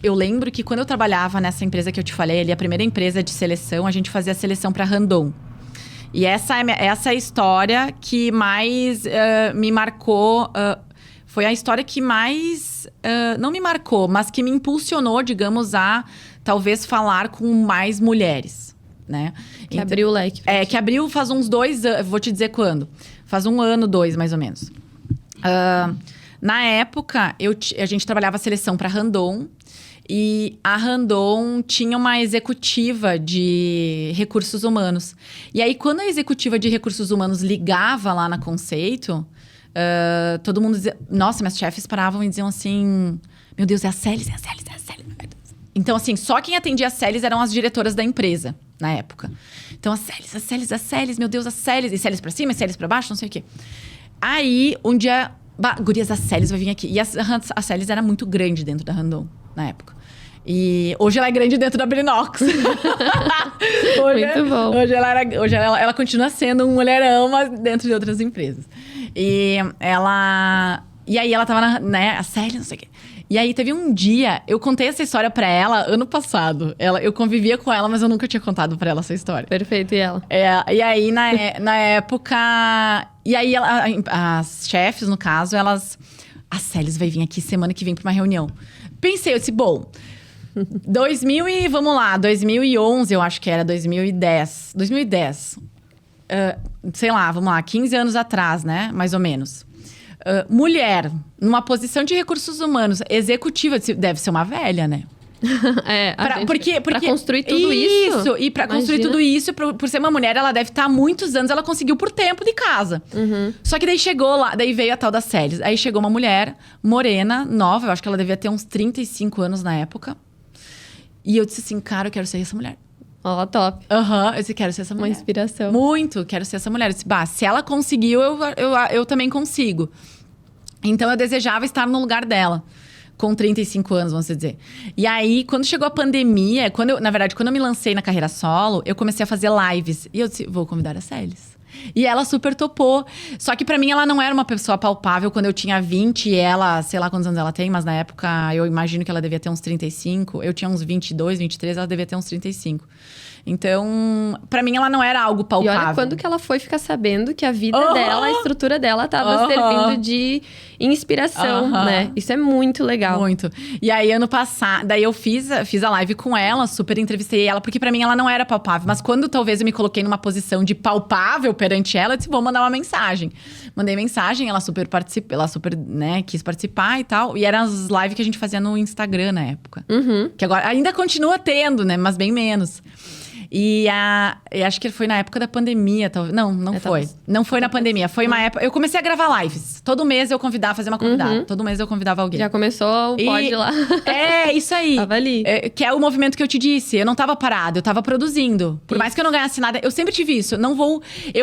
Speaker 2: Eu lembro que quando eu trabalhava nessa empresa que eu te falei, ali, a primeira empresa de seleção, a gente fazia a seleção para Randon. E essa é a história que mais me marcou. Foi a história que mais... não me marcou, mas que me impulsionou, digamos, a talvez falar com mais mulheres, né?
Speaker 1: Que abriu o leque.
Speaker 2: Que abriu faz uns 2 anos. Vou te dizer quando. Faz 1 ano, 2, mais ou menos. Na época, a gente trabalhava a seleção para Randon. E a Randon tinha uma executiva de recursos humanos. E aí, quando a executiva de recursos humanos ligava lá na Conceito, todo mundo dizia... Nossa, minhas chefes paravam e diziam assim... Meu Deus, é a Celis, é a Celis, é a Celis. Então, assim, só quem atendia a Celis eram as diretoras da empresa, na época. Então, a Celis, meu Deus, a Celis. E Celis pra cima, e Celis pra baixo, não sei o quê. Aí, um dia... Gurias, a Celis vai vir aqui. E a Celis era muito grande dentro da Randon, na época. E hoje ela é grande dentro da Brinox.
Speaker 1: Muito bom.
Speaker 2: Hoje ela continua sendo um mulherão, mas dentro de outras empresas. E aí ela tava a Célia, não sei o quê. E aí teve um dia, eu contei essa história pra ela ano passado. Eu convivia com ela, mas eu nunca tinha contado pra ela essa história.
Speaker 1: Perfeito, e ela?
Speaker 2: E aí, na época... E aí, as chefes, no caso, elas... A Celis vai vir aqui semana que vem pra uma reunião. Pensei, eu disse, bom... 2011, eu acho que era, 2010. 2010. Sei lá, vamos lá, 15 anos atrás, né? Mais ou menos. Mulher, numa posição de recursos humanos, executiva, deve ser uma velha, né? Porque
Speaker 1: pra construir tudo isso.
Speaker 2: Isso, e pra construir tudo isso, por ser uma mulher, ela deve estar há muitos anos, ela conseguiu por tempo de casa. Só que daí chegou lá, daí veio a tal da Celis. Aí chegou uma mulher morena, nova, eu acho que ela devia ter uns 35 anos na época. E eu disse assim, cara, eu quero ser essa mulher.
Speaker 1: Ó, top.
Speaker 2: Eu disse, quero ser essa mulher.
Speaker 1: Uma inspiração.
Speaker 2: Muito, quero ser essa mulher. Eu disse, se ela conseguiu, eu também consigo. Então, eu desejava estar no lugar dela. Com 35 anos, vamos dizer. E aí, quando chegou a pandemia... Na verdade, quando eu me lancei na carreira solo, eu comecei a fazer lives. E eu disse, vou convidar a Celis. E ela super topou. Só que pra mim, ela não era uma pessoa palpável quando eu tinha 20 e ela... Sei lá quantos anos ela tem, mas na época eu imagino que ela devia ter uns 35. Eu tinha uns 22, 23, ela devia ter uns 35. Então, pra mim, ela não era algo
Speaker 1: E
Speaker 2: palpável.
Speaker 1: olha quando que ela foi ficar sabendo que a vida dela, a estrutura dela tava servindo de inspiração, né? Isso é muito legal.
Speaker 2: Muito. E aí, ano passado, daí eu fiz a live com ela, super entrevistei ela, porque pra mim ela não era palpável. Mas quando talvez eu me coloquei numa posição de palpável perante ela, eu disse, vou mandar uma mensagem. Mandei mensagem, ela super participou, ela super, né, quis participar e tal. E eram as lives que a gente fazia no Instagram na época. Que agora ainda continua tendo, né? Mas bem menos. E eu acho que foi na época da pandemia, talvez. Não foi. Não foi na pandemia. Foi uma época. Eu comecei a gravar lives. Todo mês eu convidava, fazer uma convidada. Todo mês eu convidava alguém.
Speaker 1: Já começou o pod lá.
Speaker 2: É, isso aí.
Speaker 1: Tava ali.
Speaker 2: Que é o movimento que eu te disse. Eu não tava parada, eu tava produzindo. Por mais que eu não ganhasse nada, eu sempre tive isso. Eu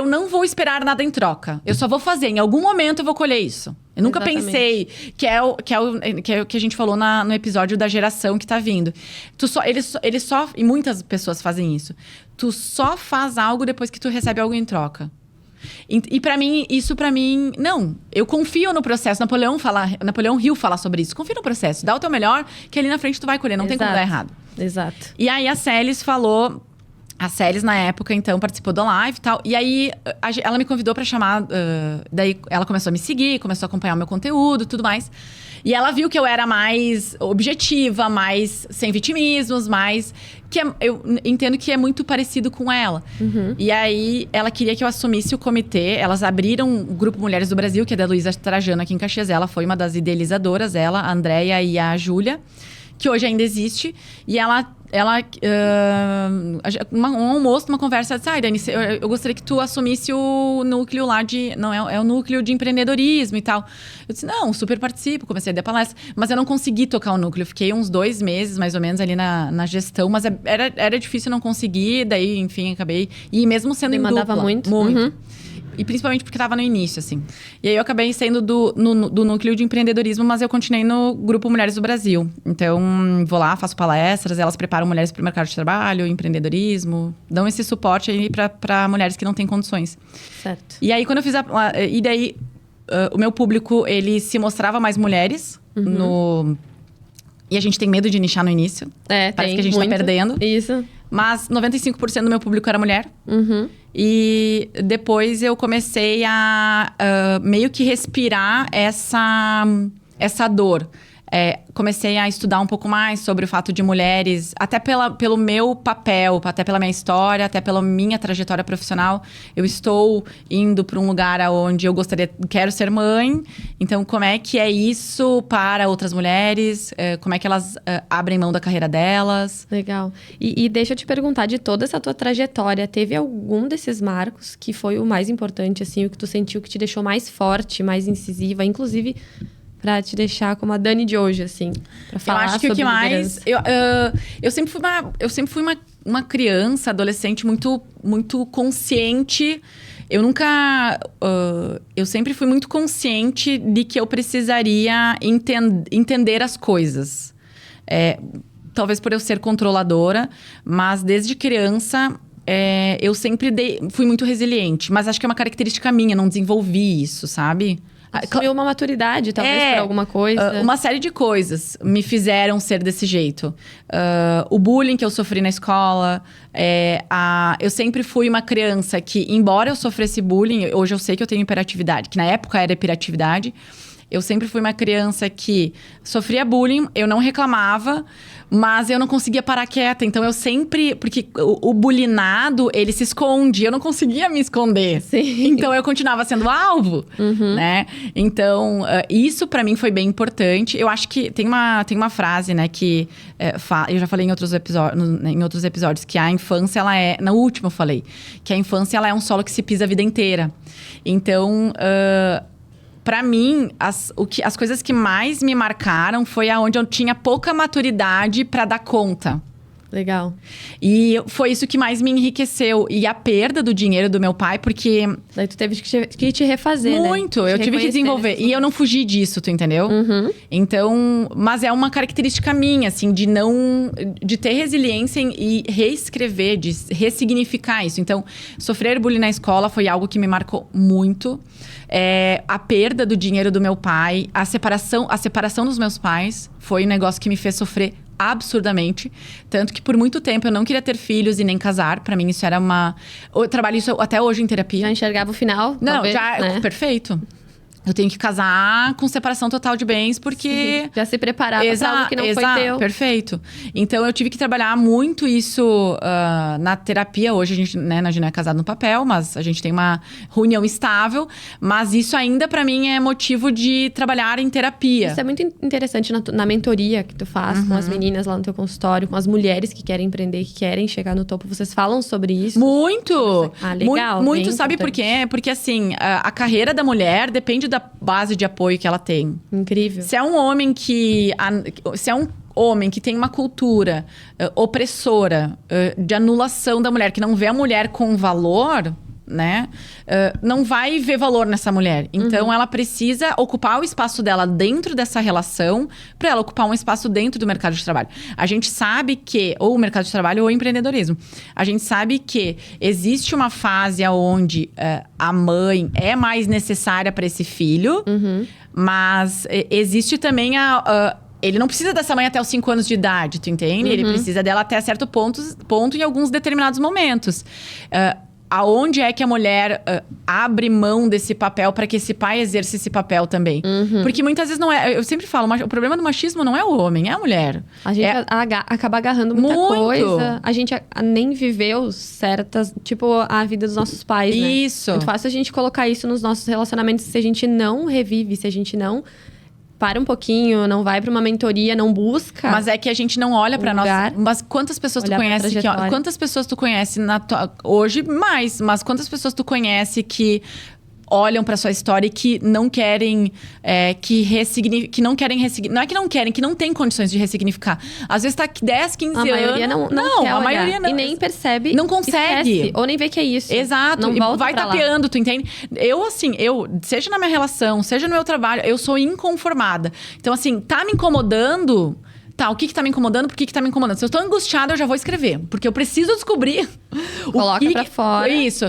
Speaker 2: não vou esperar nada em troca. Eu só vou fazer. Em algum momento eu vou colher isso. Eu nunca pensei que é o que a gente falou no episódio da geração que tá vindo. Eles só. E muitas pessoas fazem isso. Tu só faz algo depois que tu recebe algo em troca. E pra mim, não. Eu confio no processo. Napoleão Hill fala sobre isso. Confia no processo. Dá o teu melhor, que ali na frente tu vai colher. Não tem como dar errado.
Speaker 1: Exato.
Speaker 2: E aí a Celis falou. A Celis, na época, então, participou da live e tal. E aí, ela me convidou pra chamar... daí, ela começou a me seguir, começou a acompanhar o meu conteúdo e tudo mais. E ela viu que eu era mais objetiva, mais sem vitimismos, mais... eu entendo que é muito parecido com ela. E aí, ela queria que eu assumisse o comitê. Elas abriram o Grupo Mulheres do Brasil, que é da Luísa Trajano, aqui em Caxias. Ela foi uma das idealizadoras, a Andréia e a Júlia, que hoje ainda existe. E um almoço, uma conversa, ela disse, Dani, eu gostaria que tu assumisse o núcleo lá de... Não, é o núcleo de empreendedorismo e tal. Eu disse, não, super participo, comecei a dar palestra. Mas eu não consegui tocar o núcleo. Fiquei uns 2 meses, mais ou menos, ali na gestão. Mas era difícil, não conseguir. Daí, enfim, acabei... E mesmo sendo em dupla...
Speaker 1: mandava muito?
Speaker 2: Muito. E principalmente porque estava no início, assim. E aí eu acabei saindo do núcleo de empreendedorismo, mas eu continuei no Grupo Mulheres do Brasil. Então, vou lá, faço palestras, elas preparam mulheres para o mercado de trabalho, empreendedorismo, dão esse suporte aí para mulheres que não têm condições.
Speaker 1: Certo.
Speaker 2: E aí, quando eu fiz e daí, o meu público, ele se mostrava mais mulheres E a gente tem medo de nichar no início. Parece que a gente tá perdendo.
Speaker 1: Isso.
Speaker 2: Mas 95% do meu público era mulher. E depois eu comecei a meio que respirar essa dor. Comecei a estudar um pouco mais sobre o fato de mulheres, até pelo meu papel, até pela minha história, até pela minha trajetória profissional. Eu estou indo para um lugar onde eu quero ser mãe. Então, como é que é isso para outras mulheres? Como é que elas abrem mão da carreira delas?
Speaker 1: Legal. E deixa eu te perguntar, de toda essa tua trajetória, teve algum desses marcos que foi o mais importante, assim, o que tu sentiu que te deixou mais forte, mais incisiva, inclusive... Pra te deixar como a Dani de hoje, assim. Pra falar.
Speaker 2: Eu acho que o que mais... Eu sempre fui uma criança, adolescente muito, muito consciente. Eu nunca... eu sempre fui muito consciente de que eu precisaria entender as coisas. Talvez por eu ser controladora, mas desde criança... eu sempre fui muito resiliente. Mas acho que é uma característica minha, não desenvolvi isso, sabe?
Speaker 1: Assumiu uma maturidade, talvez, por alguma coisa.
Speaker 2: Uma série de coisas me fizeram ser desse jeito. O bullying que eu sofri na escola. Eu sempre fui uma criança que, embora eu sofresse bullying... Hoje eu sei que eu tenho hiperatividade, que na época era hiperatividade. Eu sempre fui uma criança que sofria bullying, eu não reclamava... Mas eu não conseguia parar quieta. Então, eu sempre... Porque o bulinado, ele se esconde. Eu não conseguia me esconder.
Speaker 1: Sim.
Speaker 2: Então, eu continuava sendo alvo, né? Então, isso pra mim foi bem importante. Eu acho que tem uma frase, né? Que eu já falei em outros episódios. Que a infância, ela é... No último eu falei. Que a infância, ela é um solo que se pisa a vida inteira. Então... Pra mim, as coisas que mais me marcaram foi aonde eu tinha pouca maturidade pra dar conta.
Speaker 1: Legal.
Speaker 2: E foi isso que mais me enriqueceu. E a perda do dinheiro do meu pai, porque...
Speaker 1: Daí tu teve que te refazer,
Speaker 2: muito,
Speaker 1: né?
Speaker 2: Eu tive que desenvolver. E eu não fugi disso, tu entendeu? Então, mas é uma característica minha, assim, de ter resiliência e reescrever, de ressignificar isso. Então, sofrer bullying na escola foi algo que me marcou muito. A perda do dinheiro do meu pai, a separação dos meus pais foi um negócio que me fez sofrer absurdamente. Tanto que por muito tempo eu não queria ter filhos e nem casar. Pra mim isso era uma... Eu trabalho isso até hoje em terapia.
Speaker 1: Já enxergava o final?
Speaker 2: Não,
Speaker 1: talvez,
Speaker 2: já...
Speaker 1: né?
Speaker 2: Perfeito. Eu tenho que casar com separação total de bens, porque...
Speaker 1: Sim, já se preparava pra algo que não foi teu.
Speaker 2: Perfeito. Então, eu tive que trabalhar muito isso na terapia. Hoje, a gente, né, a gente não é casado no papel, mas a gente tem uma reunião estável. Mas isso ainda, pra mim, é motivo de trabalhar em terapia.
Speaker 1: Isso é muito interessante na mentoria que tu faz com as meninas lá no teu consultório, com as mulheres que querem empreender, que querem chegar no topo. Vocês falam sobre isso?
Speaker 2: Muito!
Speaker 1: Ah, legal.
Speaker 2: Muito, sabe por quê? Porque, assim, a carreira da mulher depende da base de apoio que ela tem.
Speaker 1: Incrível.
Speaker 2: Se é um homem que tem uma cultura opressora, de anulação da mulher, que não vê a mulher com valor, né? Não vai ver valor nessa mulher. Então, ela precisa ocupar o espaço dela dentro dessa relação para ela ocupar um espaço dentro do mercado de trabalho. A gente sabe que, ou o mercado de trabalho ou o empreendedorismo, a gente sabe que existe uma fase onde a mãe é mais necessária para esse filho, mas existe também ele não precisa dessa mãe até os 5 anos de idade, tu entende? Ele precisa dela até certo ponto em alguns determinados momentos. Aonde é que a mulher abre mão desse papel para que esse pai exerça esse papel também? Porque muitas vezes não é... Eu sempre falo, o problema do machismo não é o homem, é a mulher.
Speaker 1: A gente acaba agarrando muita coisa. A gente nem viveu certas... Tipo, a vida dos nossos pais, né?
Speaker 2: Isso.
Speaker 1: Muito fácil a gente colocar isso nos nossos relacionamentos. Se a gente não revive, se a gente não... Para um pouquinho, não vai para uma mentoria, não busca.
Speaker 2: Mas é que a gente não olha para nós. Mas quantas pessoas tu conhece que... Quantas pessoas tu conhece hoje mais, mas quantas pessoas tu conhece que olham para sua história e que não querem que não querem ressignificar. Não é que não querem, que não tem condições de ressignificar. Às vezes tá 10, 15 anos.
Speaker 1: A maioria não quer
Speaker 2: a
Speaker 1: olhar.
Speaker 2: maioria não.
Speaker 1: E nem percebe.
Speaker 2: Não consegue.
Speaker 1: Esquece, ou nem vê que é isso.
Speaker 2: Exato.
Speaker 1: Não volta
Speaker 2: vai tapeando, tu entende? Seja na minha relação, seja no meu trabalho, eu sou inconformada. Então, assim, tá me incomodando... Tá, o que tá me incomodando? Por que tá me incomodando? Se eu tô angustiada, eu já vou escrever. Porque eu preciso descobrir...
Speaker 1: Coloca pra fora.
Speaker 2: Isso.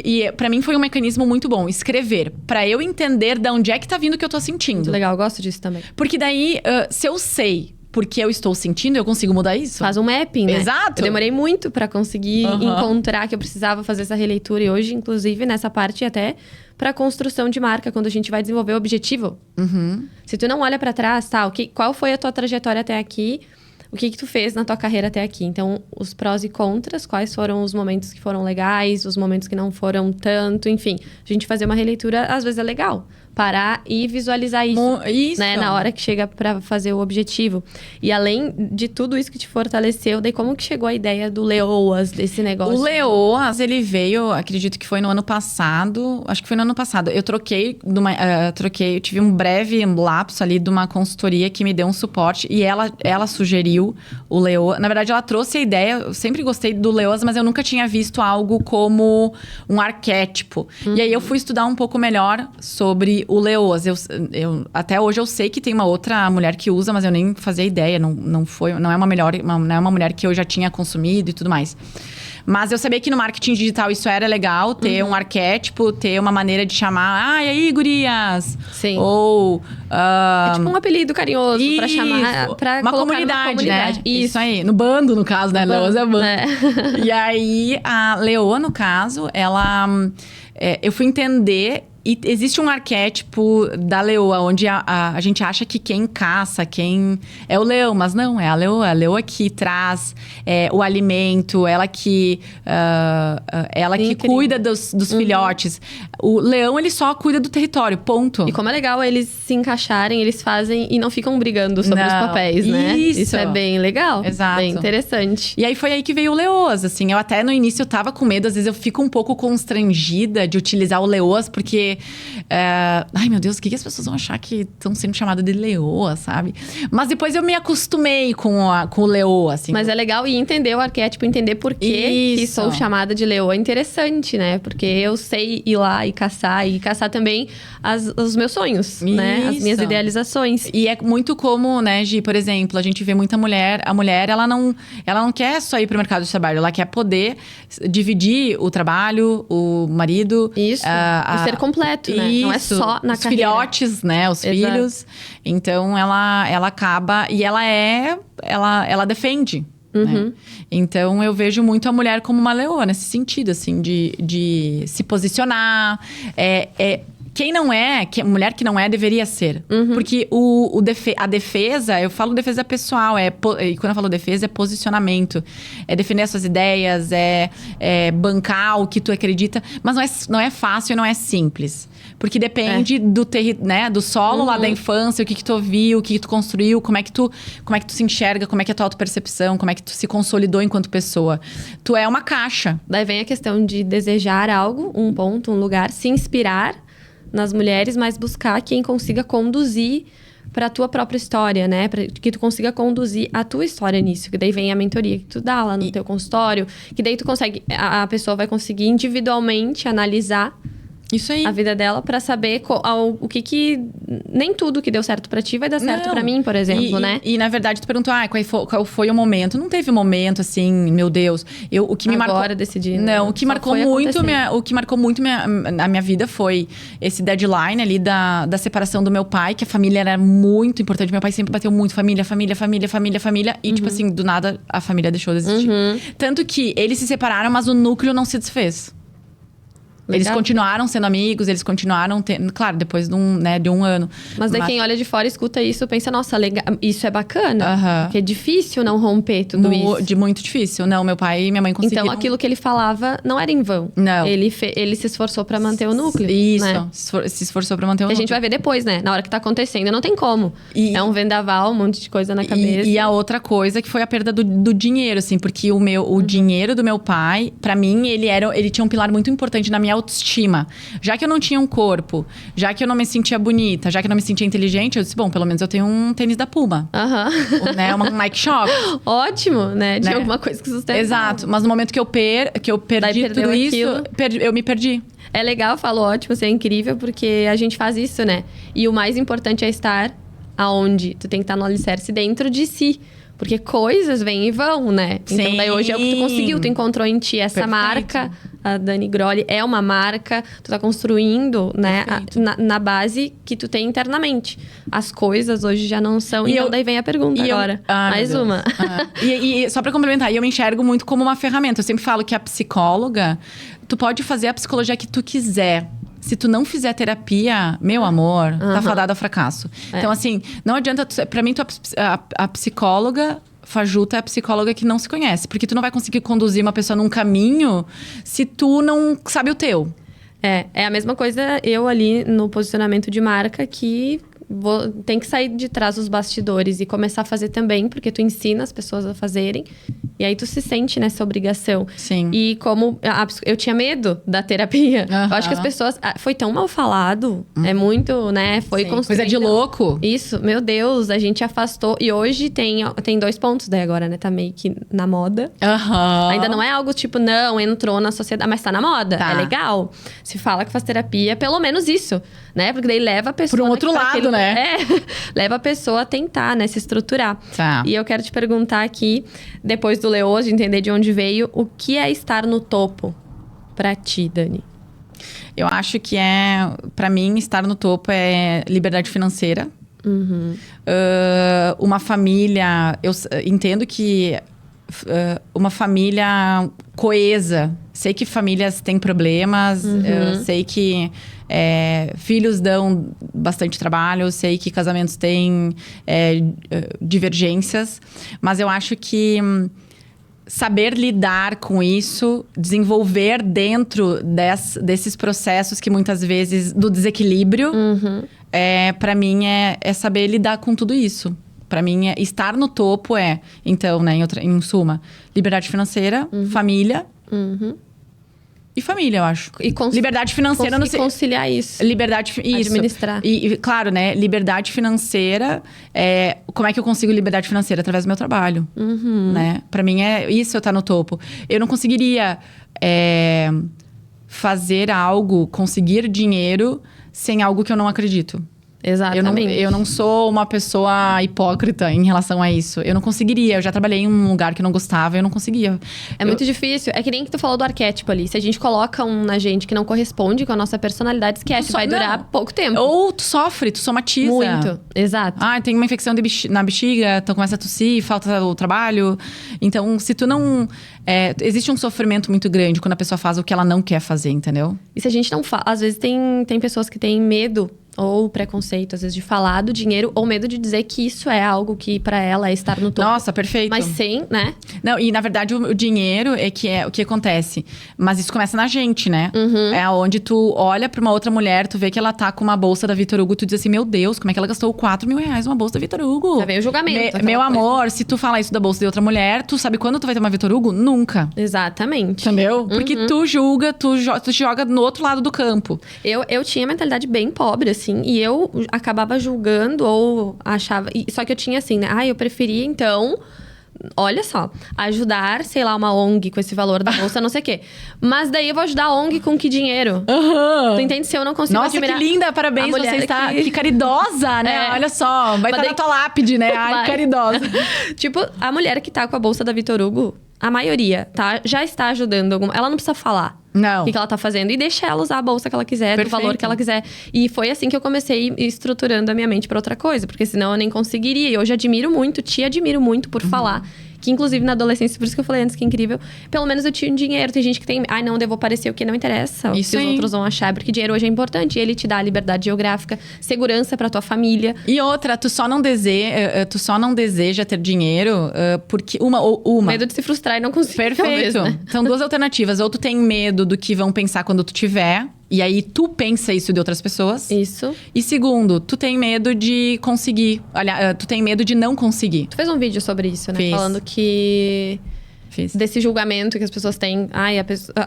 Speaker 2: E pra mim foi um mecanismo muito bom. Escrever. Pra eu entender de onde é que tá vindo o que eu tô sentindo.
Speaker 1: Muito legal, eu gosto disso também.
Speaker 2: Porque daí, se eu sei porque eu estou sentindo, eu consigo mudar isso.
Speaker 1: Faz um mapping, né?
Speaker 2: Exato.
Speaker 1: Eu demorei muito pra conseguir encontrar que eu precisava fazer essa releitura. E hoje, inclusive, nessa parte até... para construção de marca, quando a gente vai desenvolver o objetivo. Se tu não olha para trás, tá, qual foi a tua trajetória até aqui, o que tu fez na tua carreira até aqui. Então, os prós e contras, quais foram os momentos que foram legais, os momentos que não foram tanto, enfim. A gente fazer uma releitura, às vezes é legal. Parar e visualizar isso, né? Na hora que chega para fazer o objetivo. E além de tudo isso que te fortaleceu, daí como que chegou a ideia do Leoas, desse negócio?
Speaker 2: O Leoas, ele veio, acredito que foi no ano passado. Acho que foi no ano passado. Eu eu tive um breve lapso ali de uma consultoria que me deu um suporte. E ela sugeriu o Leoas. Na verdade, ela trouxe a ideia. Eu sempre gostei do Leoas, mas eu nunca tinha visto algo como um arquétipo. E aí, eu fui estudar um pouco melhor sobre o Leoas. Até hoje eu sei que tem uma outra mulher que usa, mas eu nem fazia ideia. Não é uma mulher que eu já tinha consumido e tudo mais. Mas eu sabia que no marketing digital isso era legal, ter um arquétipo, ter uma maneira de chamar. E aí, gurias?
Speaker 1: Sim.
Speaker 2: Ou...
Speaker 1: é tipo um apelido carinhoso pra chamar... Pra
Speaker 2: uma comunidade, né?
Speaker 1: Isso
Speaker 2: aí. No bando, no caso, né? Leoas é bando.
Speaker 1: É.
Speaker 2: E aí, a Leoa, no caso, ela... eu fui entender... E existe um arquétipo da leoa, onde a gente acha que quem caça, quem é o leão, mas não, é a leoa que traz o alimento, ela que cuida dos filhotes. O leão, ele só cuida do território, ponto.
Speaker 1: E como é legal eles se encaixarem, eles fazem e não ficam brigando sobre os papéis, né? Isso é bem legal.
Speaker 2: Exato.
Speaker 1: Bem interessante.
Speaker 2: E aí foi aí que veio o Leoas, assim. Eu até no início eu tava com medo, às vezes eu fico um pouco constrangida de utilizar o Leoas, porque... ai, meu Deus, o que as pessoas vão achar que estão sendo chamadas de leoa, sabe? Mas depois eu me acostumei com o leoa, assim.
Speaker 1: Mas é legal e entender o arquétipo, entender por que sou chamada de leoa. É interessante, né? Porque eu sei ir lá e caçar também os meus sonhos, né? As minhas idealizações.
Speaker 2: E é muito como, né, Gi, por exemplo, a gente vê muita mulher... A mulher, ela não quer só ir pro mercado de trabalho. Ela quer poder dividir o trabalho, o marido...
Speaker 1: Isso, e ser complementar. completo, né? Não é só na
Speaker 2: os
Speaker 1: carreira.
Speaker 2: filhotes, né? Os filhos. Então, ela acaba... E ela defende. Né? Então, eu vejo muito a mulher como uma leoa, nesse sentido, assim, de se posicionar. Quem não é, mulher que não é, deveria ser. Porque a defesa, eu falo defesa pessoal, e quando eu falo defesa, é posicionamento. É defender as suas ideias, é bancar o que tu acredita. Mas não é fácil e não é simples. Porque depende do solo lá da infância, o que tu ouviu, o que tu construiu, como é que tu se enxerga, como é que é a tua autopercepção, como é que tu se consolidou enquanto pessoa. Tu é uma caixa.
Speaker 1: Daí vem a questão de desejar algo, um ponto, um lugar, se inspirar nas mulheres, mas buscar quem consiga conduzir para a tua própria história, né? Para que tu consiga conduzir a tua história nisso. Que daí vem a mentoria que tu dá lá no teu consultório. Que daí tu consegue... A pessoa vai conseguir individualmente analisar
Speaker 2: isso aí.
Speaker 1: A vida dela para saber o que... Nem tudo que deu certo para ti vai dar certo para mim, por exemplo, né?
Speaker 2: E, na verdade, tu perguntou, qual foi o momento? Não teve momento, assim, meu Deus. O que me marcou...
Speaker 1: Agora decidi.
Speaker 2: Não, o que marcou muito a minha vida foi esse deadline ali da separação do meu pai, que a família era muito importante. Meu pai sempre bateu muito família. E, tipo assim, do nada, a família deixou de existir. Tanto que eles se separaram, mas o núcleo não se desfez. Legal. Eles continuaram sendo amigos, eles continuaram tendo... Claro, depois de um ano.
Speaker 1: Mas daí quem olha de fora, escuta isso, pensa... Nossa, legal, isso é bacana. Porque é difícil não romper tudo isso.
Speaker 2: Muito difícil. Não, meu pai e minha mãe conseguiram...
Speaker 1: Então, aquilo que ele falava não era em vão.
Speaker 2: Não.
Speaker 1: Ele se esforçou pra manter o núcleo.
Speaker 2: Isso.
Speaker 1: Né?
Speaker 2: Se esforçou pra manter o núcleo.
Speaker 1: A gente vai ver depois, né? Na hora que tá acontecendo, não tem como. É um vendaval, um monte de coisa na cabeça.
Speaker 2: E a outra coisa que foi a perda do dinheiro, assim. Porque o dinheiro do meu pai, pra mim, ele tinha um pilar muito importante na minha autoestima. Já que eu não tinha um corpo, já que eu não me sentia bonita, já que eu não me sentia inteligente, eu disse, bom, pelo menos eu tenho um tênis da Puma. Né? Uma Nike Shop.
Speaker 1: Ótimo, né? Tinha alguma coisa que sustentava.
Speaker 2: Exato. Mas no momento que eu perdi tudo isso, eu me perdi.
Speaker 1: É legal, eu falo ótimo, assim, é incrível, porque a gente faz isso, né? E o mais importante é estar aonde tu tem que estar no alicerce dentro de si. Porque coisas vêm e vão, né?
Speaker 2: Sim.
Speaker 1: Então, daí hoje é o que tu conseguiu. Tu encontrou em ti essa marca. A Dani Grolli é uma marca. Tu tá construindo, né? Na base que tu tem internamente. As coisas hoje já não são. Então, daí vem a pergunta agora. Mais uma.
Speaker 2: E só pra complementar, eu me enxergo muito como uma ferramenta. Eu sempre falo que a psicóloga... Tu pode fazer a psicologia que tu quiser. Se tu não fizer terapia, meu amor, tá fadado ao fracasso. Então, assim, não adianta... Pra mim, a psicóloga fajuta é a psicóloga que não se conhece. Porque tu não vai conseguir conduzir uma pessoa num caminho se tu não sabe o teu.
Speaker 1: É a mesma coisa eu ali no posicionamento de marca que... tem que sair de trás dos bastidores e começar a fazer também, porque tu ensina as pessoas a fazerem. E aí tu se sente nessa obrigação.
Speaker 2: Sim.
Speaker 1: E como eu tinha medo da terapia. Eu acho que as pessoas... Foi tão mal falado. É muito, né? Foi
Speaker 2: coisa de louco.
Speaker 1: Isso. Meu Deus, a gente afastou. E hoje tem 2 pontos daí agora, né? Tá meio que na moda. Ainda não é algo tipo, não, entrou na sociedade, mas tá na moda. É legal. Se fala que faz terapia, pelo menos isso. Né? Porque daí leva a pessoa...
Speaker 2: Por um outro lado, né?
Speaker 1: Leva a pessoa a tentar, né? Se estruturar.
Speaker 2: Tá.
Speaker 1: E eu quero te perguntar aqui, depois do Leoz, de entender de onde veio, o que é estar no topo pra ti, Dani?
Speaker 2: Eu acho que pra mim, estar no topo é liberdade financeira. Uma família... Eu entendo que uma família coesa. Sei que famílias têm problemas. Eu sei que filhos dão bastante trabalho. Sei que casamentos têm divergências. Mas eu acho que saber lidar com isso, desenvolver dentro desses processos que muitas vezes... Do desequilíbrio, pra mim, é saber lidar com tudo isso. Pra mim, estar no topo então, né, em suma, liberdade financeira, família... E família, eu acho. Liberdade financeira...
Speaker 1: conciliar isso.
Speaker 2: Isso.
Speaker 1: Administrar.
Speaker 2: E, claro, né? Liberdade financeira... como é que eu consigo liberdade financeira? Através do meu trabalho. Né? Pra mim, isso eu estar no topo. Eu não conseguiria fazer algo, conseguir dinheiro... sem algo que eu não acredito.
Speaker 1: Exatamente.
Speaker 2: Eu não sou uma pessoa hipócrita em relação a isso. Eu não conseguiria. Eu já trabalhei em um lugar que eu não gostava, eu não conseguia.
Speaker 1: Muito difícil. É que nem que tu falou do arquétipo ali. Se a gente coloca um na gente que não corresponde com a nossa personalidade, esquece, vai durar pouco tempo.
Speaker 2: Ou tu sofre, tu somatiza.
Speaker 1: Muito, exato.
Speaker 2: Tem uma infecção na bexiga, então começa a tossir, falta o trabalho. Então, se tu não... existe um sofrimento muito grande quando a pessoa faz o que ela não quer fazer, entendeu?
Speaker 1: E se a gente não fala... Às vezes tem pessoas que têm medo ou preconceito, às vezes, de falar do dinheiro ou medo de dizer que isso é algo que pra ela é estar no topo.
Speaker 2: Nossa, perfeito.
Speaker 1: Mas sem, né?
Speaker 2: Não, e na verdade o dinheiro é o que acontece. Mas isso começa na gente, né? É onde tu olha pra uma outra mulher, tu vê que ela tá com uma bolsa da Vitor Hugo, tu diz assim, meu Deus, como é que ela gastou 4 mil reais numa bolsa da Vitor Hugo?
Speaker 1: Já veio o julgamento.
Speaker 2: Meu amor, se tu falar isso da bolsa de outra mulher, tu sabe quando tu vai ter uma Vitor Hugo? Nunca.
Speaker 1: Exatamente.
Speaker 2: Entendeu? Porque tu julga, tu joga no outro lado do campo.
Speaker 1: Eu tinha mentalidade bem pobre, assim, e eu acabava julgando ou achava... Só que eu tinha assim, né? Eu preferia, então... Olha só, ajudar, sei lá, uma ONG com esse valor da bolsa, não sei o quê. Mas daí eu vou ajudar a ONG com que dinheiro? Tu entende? Se eu não consigo
Speaker 2: Nossa,
Speaker 1: admirar...
Speaker 2: que linda, parabéns, você está... Que caridosa, né? Olha só, vai estar na tua lápide, né? Ai, caridosa.
Speaker 1: Tipo, a mulher que tá com a bolsa da Vitor Hugo, a maioria, já está ajudando alguma... Ela não precisa falar.
Speaker 2: Não.
Speaker 1: O que ela tá fazendo. E deixa ela usar a bolsa que ela quiser, do valor que ela quiser. E foi assim que eu comecei estruturando a minha mente pra outra coisa. Porque senão eu nem conseguiria. E hoje te admiro muito por falar. Que inclusive na adolescência, por isso que eu falei antes que é incrível. Pelo menos eu tinha dinheiro. Tem gente que tem... não, eu vou parecer o que não interessa.
Speaker 2: Isso
Speaker 1: o que
Speaker 2: aí.
Speaker 1: os outros vão achar. Porque dinheiro hoje é importante. Ele te dá a liberdade geográfica, segurança pra tua família.
Speaker 2: E outra, tu só não deseja ter dinheiro porque... Uma.
Speaker 1: Medo de se frustrar e não conseguir.
Speaker 2: Perfeito.
Speaker 1: Talvez, né?
Speaker 2: São duas alternativas. Ou tu tem medo do que vão pensar quando tu tiver. E aí, tu pensa isso de outras pessoas.
Speaker 1: Isso.
Speaker 2: E segundo, tu tem medo de conseguir. Aliás, tu tem medo de não conseguir.
Speaker 1: Tu fez um vídeo sobre isso, né?
Speaker 2: Fiz.
Speaker 1: Falando que...
Speaker 2: Fiz.
Speaker 1: Desse julgamento que as pessoas têm.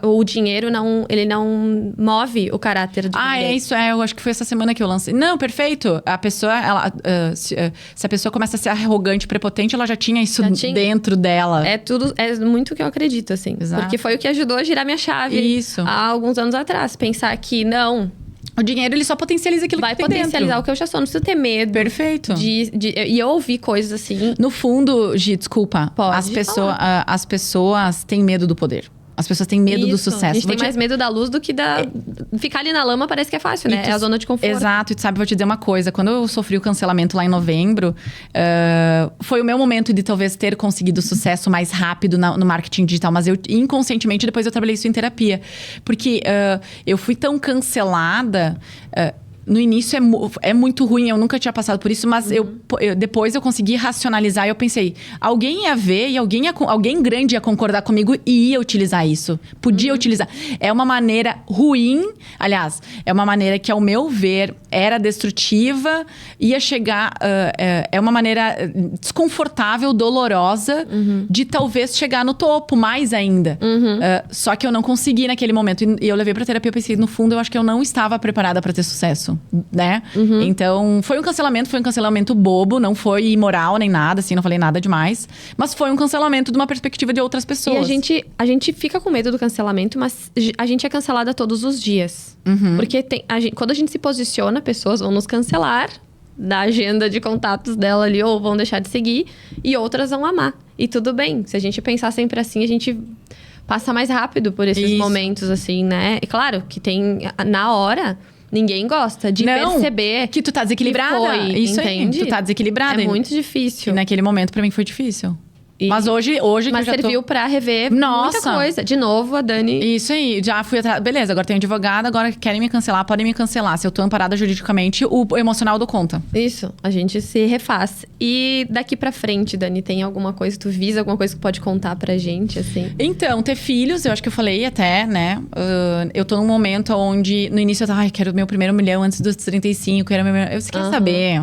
Speaker 1: O dinheiro ele não move o caráter de ninguém.
Speaker 2: É isso. Eu acho que foi essa semana que eu lancei. Não, perfeito. A pessoa, se a pessoa começa a ser arrogante, prepotente, ela já tinha isso dentro dela.
Speaker 1: É muito o que eu acredito, assim.
Speaker 2: Exato.
Speaker 1: Porque foi o que ajudou a girar minha chave.
Speaker 2: Isso.
Speaker 1: Há alguns anos atrás. Pensar que, não...
Speaker 2: O dinheiro, ele só potencializa aquilo que tem dentro.
Speaker 1: Vai potencializar o que eu já sou. Não preciso ter medo.
Speaker 2: Perfeito.
Speaker 1: E eu ouvi coisas assim...
Speaker 2: No fundo, Gi, desculpa.
Speaker 1: Pode
Speaker 2: as pessoas têm medo do poder. As pessoas têm medo do sucesso.
Speaker 1: A gente tem mais medo da luz do que da... Ficar ali na lama parece que é fácil, né? É a zona de conforto.
Speaker 2: Exato. E tu sabe, vou te dizer uma coisa. Quando eu sofri o cancelamento lá em novembro, foi o meu momento de talvez ter conseguido sucesso mais rápido no marketing digital. Mas eu, inconscientemente, depois eu trabalhei isso em terapia. Porque eu fui tão cancelada... No início é muito ruim, eu nunca tinha passado por isso, mas depois eu consegui racionalizar e eu pensei, alguém ia ver e alguém grande ia concordar comigo e ia utilizar isso. Podia utilizar. É uma maneira ruim, aliás, é uma maneira que, ao meu ver, era destrutiva, ia chegar... é uma maneira desconfortável, dolorosa, de talvez chegar no topo, mais ainda. Só que eu não consegui naquele momento. E eu levei pra terapia e pensei, no fundo, eu acho que eu não estava preparada pra ter sucesso. Né? Então, foi um cancelamento bobo, não foi imoral nem nada, assim, não falei nada demais. Mas foi um cancelamento de uma perspectiva de outras pessoas.
Speaker 1: E a gente fica com medo do cancelamento, mas a gente é cancelada todos os dias. Porque quando a gente se posiciona, pessoas vão nos cancelar da agenda de contatos dela ali, ou vão deixar de seguir, e outras vão amar. E tudo bem, se a gente pensar sempre assim, a gente passa mais rápido por esses momentos, assim, né? E claro que tem, na hora... Ninguém gosta de perceber
Speaker 2: que tu tá desequilibrada. Isso
Speaker 1: entende?
Speaker 2: Aí, tu tá desequilibrada.
Speaker 1: É muito difícil.
Speaker 2: E naquele momento, pra mim, foi difícil. Mas hoje
Speaker 1: mas
Speaker 2: que eu já
Speaker 1: serviu pra rever muita coisa. De novo, a Dani...
Speaker 2: Isso aí, já fui atrás. Beleza, agora tenho advogada, agora querem me cancelar, podem me cancelar. Se eu tô amparada juridicamente, o emocional do conta.
Speaker 1: Isso, a gente se refaz. E daqui pra frente, Dani, tem alguma coisa, tu visa alguma coisa que pode contar pra gente, assim?
Speaker 2: Então, ter filhos, eu acho que eu falei até, né? Eu tô num momento onde, no início eu tava, quero meu primeiro milhão antes dos 35, quero meu... Eu quer saber?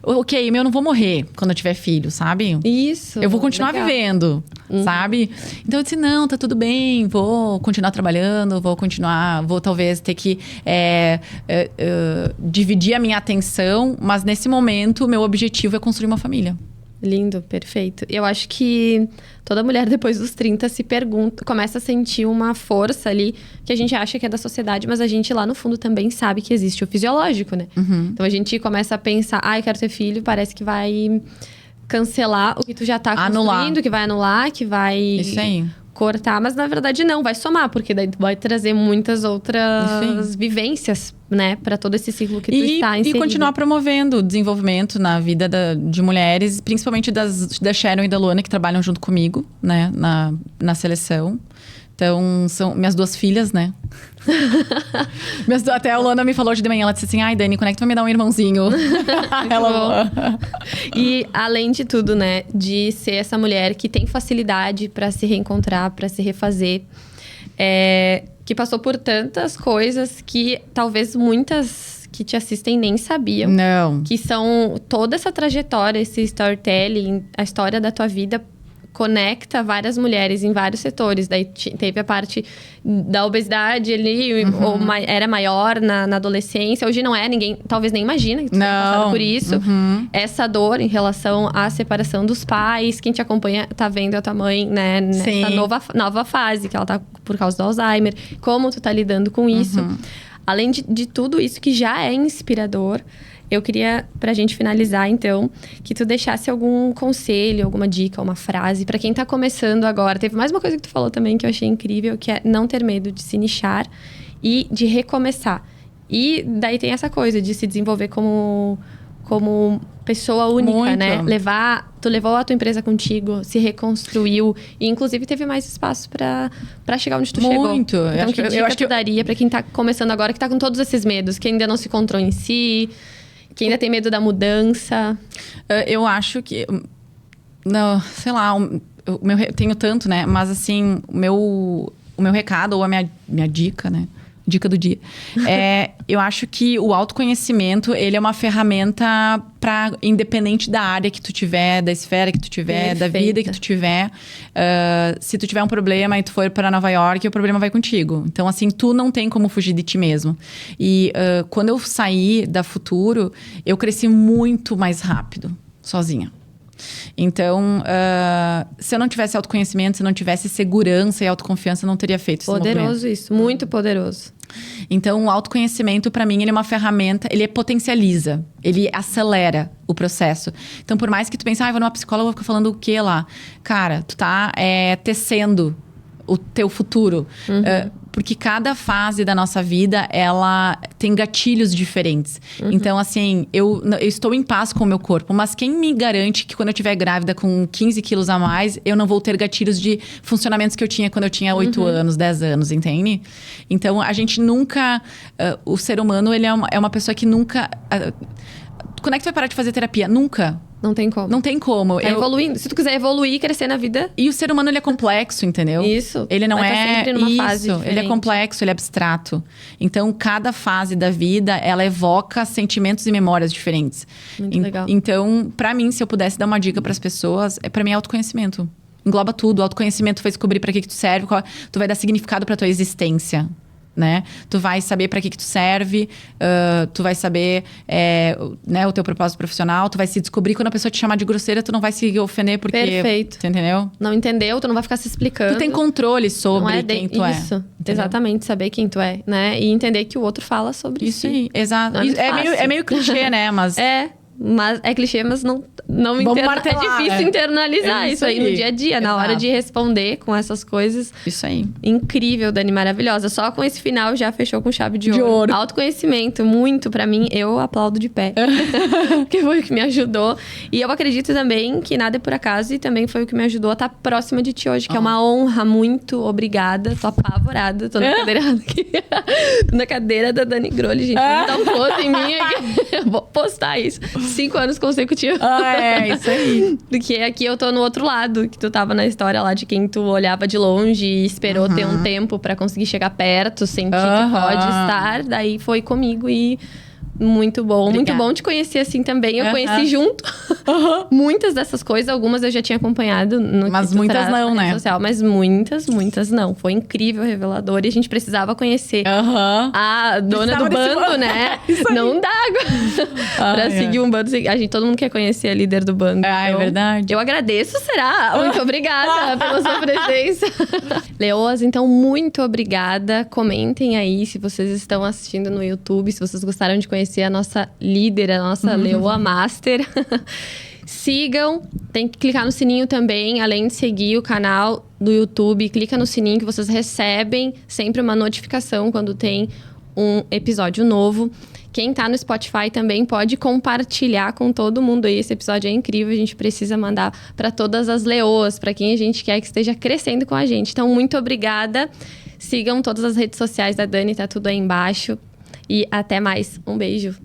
Speaker 2: Ok, eu não vou morrer quando eu tiver filho, sabe?
Speaker 1: Isso.
Speaker 2: Eu vou continuar vivendo, sabe? Então eu disse, não, tá tudo bem, vou continuar trabalhando, vou talvez ter que dividir a minha atenção, mas nesse momento, o meu objetivo é construir uma família.
Speaker 1: Lindo, perfeito. Eu acho que toda mulher depois dos 30 se pergunta, começa a sentir uma força ali que a gente acha que é da sociedade, mas a gente lá no fundo também sabe que existe o fisiológico, né? Então a gente começa a pensar, eu quero ter filho, parece que vai cancelar o que tu já tá construindo, que vai anular, que vai
Speaker 2: Isso aí.
Speaker 1: cortar, mas na verdade não, vai somar, porque daí tu vai trazer muitas outras vivências, né, para todo esse ciclo que tu está inserido.
Speaker 2: E continuar promovendo o desenvolvimento na vida de mulheres, principalmente da Sharon e da Luana, que trabalham junto comigo, né, na seleção. Então, são minhas 2 filhas, né? Até a Luana me falou hoje de manhã, ela disse assim, Dani, quando é que tu vai me dar um irmãozinho? Ela...
Speaker 1: E além de tudo, né, de ser essa mulher que tem facilidade para se reencontrar, para se refazer, que passou por tantas coisas que talvez muitas que te assistem nem sabiam.
Speaker 2: Não.
Speaker 1: Que são toda essa trajetória, esse storytelling, a história da tua vida conecta várias mulheres em vários setores. Daí teve a parte da obesidade ali, ou era maior na adolescência. Hoje não é, ninguém talvez nem imagina que tu tenha passado por isso. Essa dor em relação à separação dos pais. Quem te acompanha tá vendo a tua mãe, né? Nessa nova fase, que ela tá por causa do Alzheimer. Como tu tá lidando com isso. Além de tudo isso que já é inspirador, eu queria, pra gente finalizar, então, que tu deixasse algum conselho, alguma dica, uma frase pra quem tá começando agora. Teve mais uma coisa que tu falou também que eu achei incrível, que é não ter medo de se nichar e de recomeçar. E daí tem essa coisa de se desenvolver como pessoa única,
Speaker 2: Muito.
Speaker 1: né? Tu levou a tua empresa contigo, se reconstruiu e inclusive teve mais espaço pra chegar onde tu chegou.
Speaker 2: Muito.
Speaker 1: Então, que dica tu daria pra quem tá começando agora, que tá com todos esses medos, que ainda não se encontrou em si, que ainda tem medo da mudança?
Speaker 2: Eu acho que... Não, sei lá, tenho tanto, né? Mas assim, o meu recado, ou a minha dica, né? Dica do dia. Eu acho que o autoconhecimento, ele é uma ferramenta independente da área que tu tiver, da esfera que tu tiver, da vida que tu tiver. Se tu tiver um problema e tu for para Nova York, o problema vai contigo. Então, assim, tu não tem como fugir de ti mesmo. E quando eu saí da Futuro, eu cresci muito mais rápido, sozinha. Então, se eu não tivesse autoconhecimento, se eu não tivesse segurança e autoconfiança, eu não teria feito esse movimento.
Speaker 1: Poderoso isso, muito poderoso.
Speaker 2: Então, o autoconhecimento, pra mim, ele é uma ferramenta, ele potencializa, ele acelera o processo. Então, por mais que tu pense, vou numa psicóloga, vou ficar falando o quê lá? Cara, tu tá tecendo o teu futuro. Porque cada fase da nossa vida, ela tem gatilhos diferentes. Então, assim, eu estou em paz com o meu corpo. Mas quem me garante que quando eu estiver grávida com 15 quilos a mais, eu não vou ter gatilhos de funcionamentos que eu tinha quando eu tinha 8 anos, 10 anos, entende? Então, a gente nunca... o ser humano, ele é uma pessoa que nunca... quando é que tu vai parar de fazer terapia? Nunca.
Speaker 1: Não tem como.
Speaker 2: Não tem como.
Speaker 1: Tá evoluindo. Se tu quiser evoluir e crescer na vida...
Speaker 2: E o ser humano, ele é complexo, entendeu?
Speaker 1: Isso.
Speaker 2: Ele não
Speaker 1: é sempre numa fase
Speaker 2: ele é
Speaker 1: diferente.
Speaker 2: complexo, ele é abstrato. Então, cada fase da vida, ela evoca sentimentos e memórias diferentes.
Speaker 1: Muito legal.
Speaker 2: Então, pra mim, se eu pudesse dar uma dica pras pessoas, pra mim é autoconhecimento. Engloba tudo. Autoconhecimento vai descobrir pra que tu serve, tu vai dar significado pra tua existência. Né? Tu vai saber para que tu serve, tu vai saber né, o teu propósito profissional, tu vai se descobrir. Quando a pessoa te chamar de grosseira, tu não vai se ofender porque...
Speaker 1: Perfeito.
Speaker 2: Tu entendeu?
Speaker 1: Não entendeu, tu não vai ficar se explicando.
Speaker 2: Tu tem controle sobre quem tu é.
Speaker 1: Isso, exatamente, saber quem tu é, né? E entender que o outro fala sobre
Speaker 2: isso. Isso aí, exato. É meio clichê, né? Mas...
Speaker 1: Mas é clichê, mas não
Speaker 2: martelar,
Speaker 1: é difícil internalizar isso aí no dia a dia, na hora de responder com essas coisas.
Speaker 2: Isso aí.
Speaker 1: Incrível, Dani, maravilhosa. Só com esse final já fechou com chave de ouro. Autoconhecimento, muito pra mim, eu aplaudo de pé. Que foi o que me ajudou. E eu acredito também que nada é por acaso e também foi o que me ajudou a estar próxima de ti hoje, que é uma honra. Muito obrigada. Tô apavorada, tô na cadeira aqui. Tô na cadeira da Dani Grolli, gente. Não dá um close em mim aqui. Eu vou postar isso. 5 anos consecutivos.
Speaker 2: Isso aí.
Speaker 1: Porque aqui eu tô no outro lado, que tu tava na história lá de quem tu olhava de longe e esperou ter um tempo pra conseguir chegar perto, sentir que pode estar. Daí foi comigo e Muito bom.
Speaker 2: Obrigada.
Speaker 1: Muito bom te conhecer assim também. Eu conheci junto muitas dessas coisas. Algumas eu já tinha acompanhado no
Speaker 2: Mas
Speaker 1: que tu
Speaker 2: muitas
Speaker 1: traz
Speaker 2: não,
Speaker 1: na rede
Speaker 2: né?
Speaker 1: social, mas muitas não. Foi incrível, revelador. E a gente precisava conhecer a dona do bando, né? Não dá pra seguir um bando. Todo mundo quer conhecer a líder do bando.
Speaker 2: É verdade.
Speaker 1: Eu agradeço, será? Muito obrigada pela sua presença. Leoas, então, muito obrigada. Comentem aí se vocês estão assistindo no YouTube, se vocês gostaram de conhecer a nossa líder, a nossa Leoa Master. Sigam, tem que clicar no sininho também, além de seguir o canal do YouTube, clica no sininho que vocês recebem sempre uma notificação quando tem um episódio novo. Quem tá no Spotify também pode compartilhar com todo mundo aí. Esse episódio é incrível, a gente precisa mandar para todas as leoas, para quem a gente quer que esteja crescendo com a gente. Então, muito obrigada. Sigam todas as redes sociais da Dani, tá tudo aí embaixo. E até mais. Um beijo.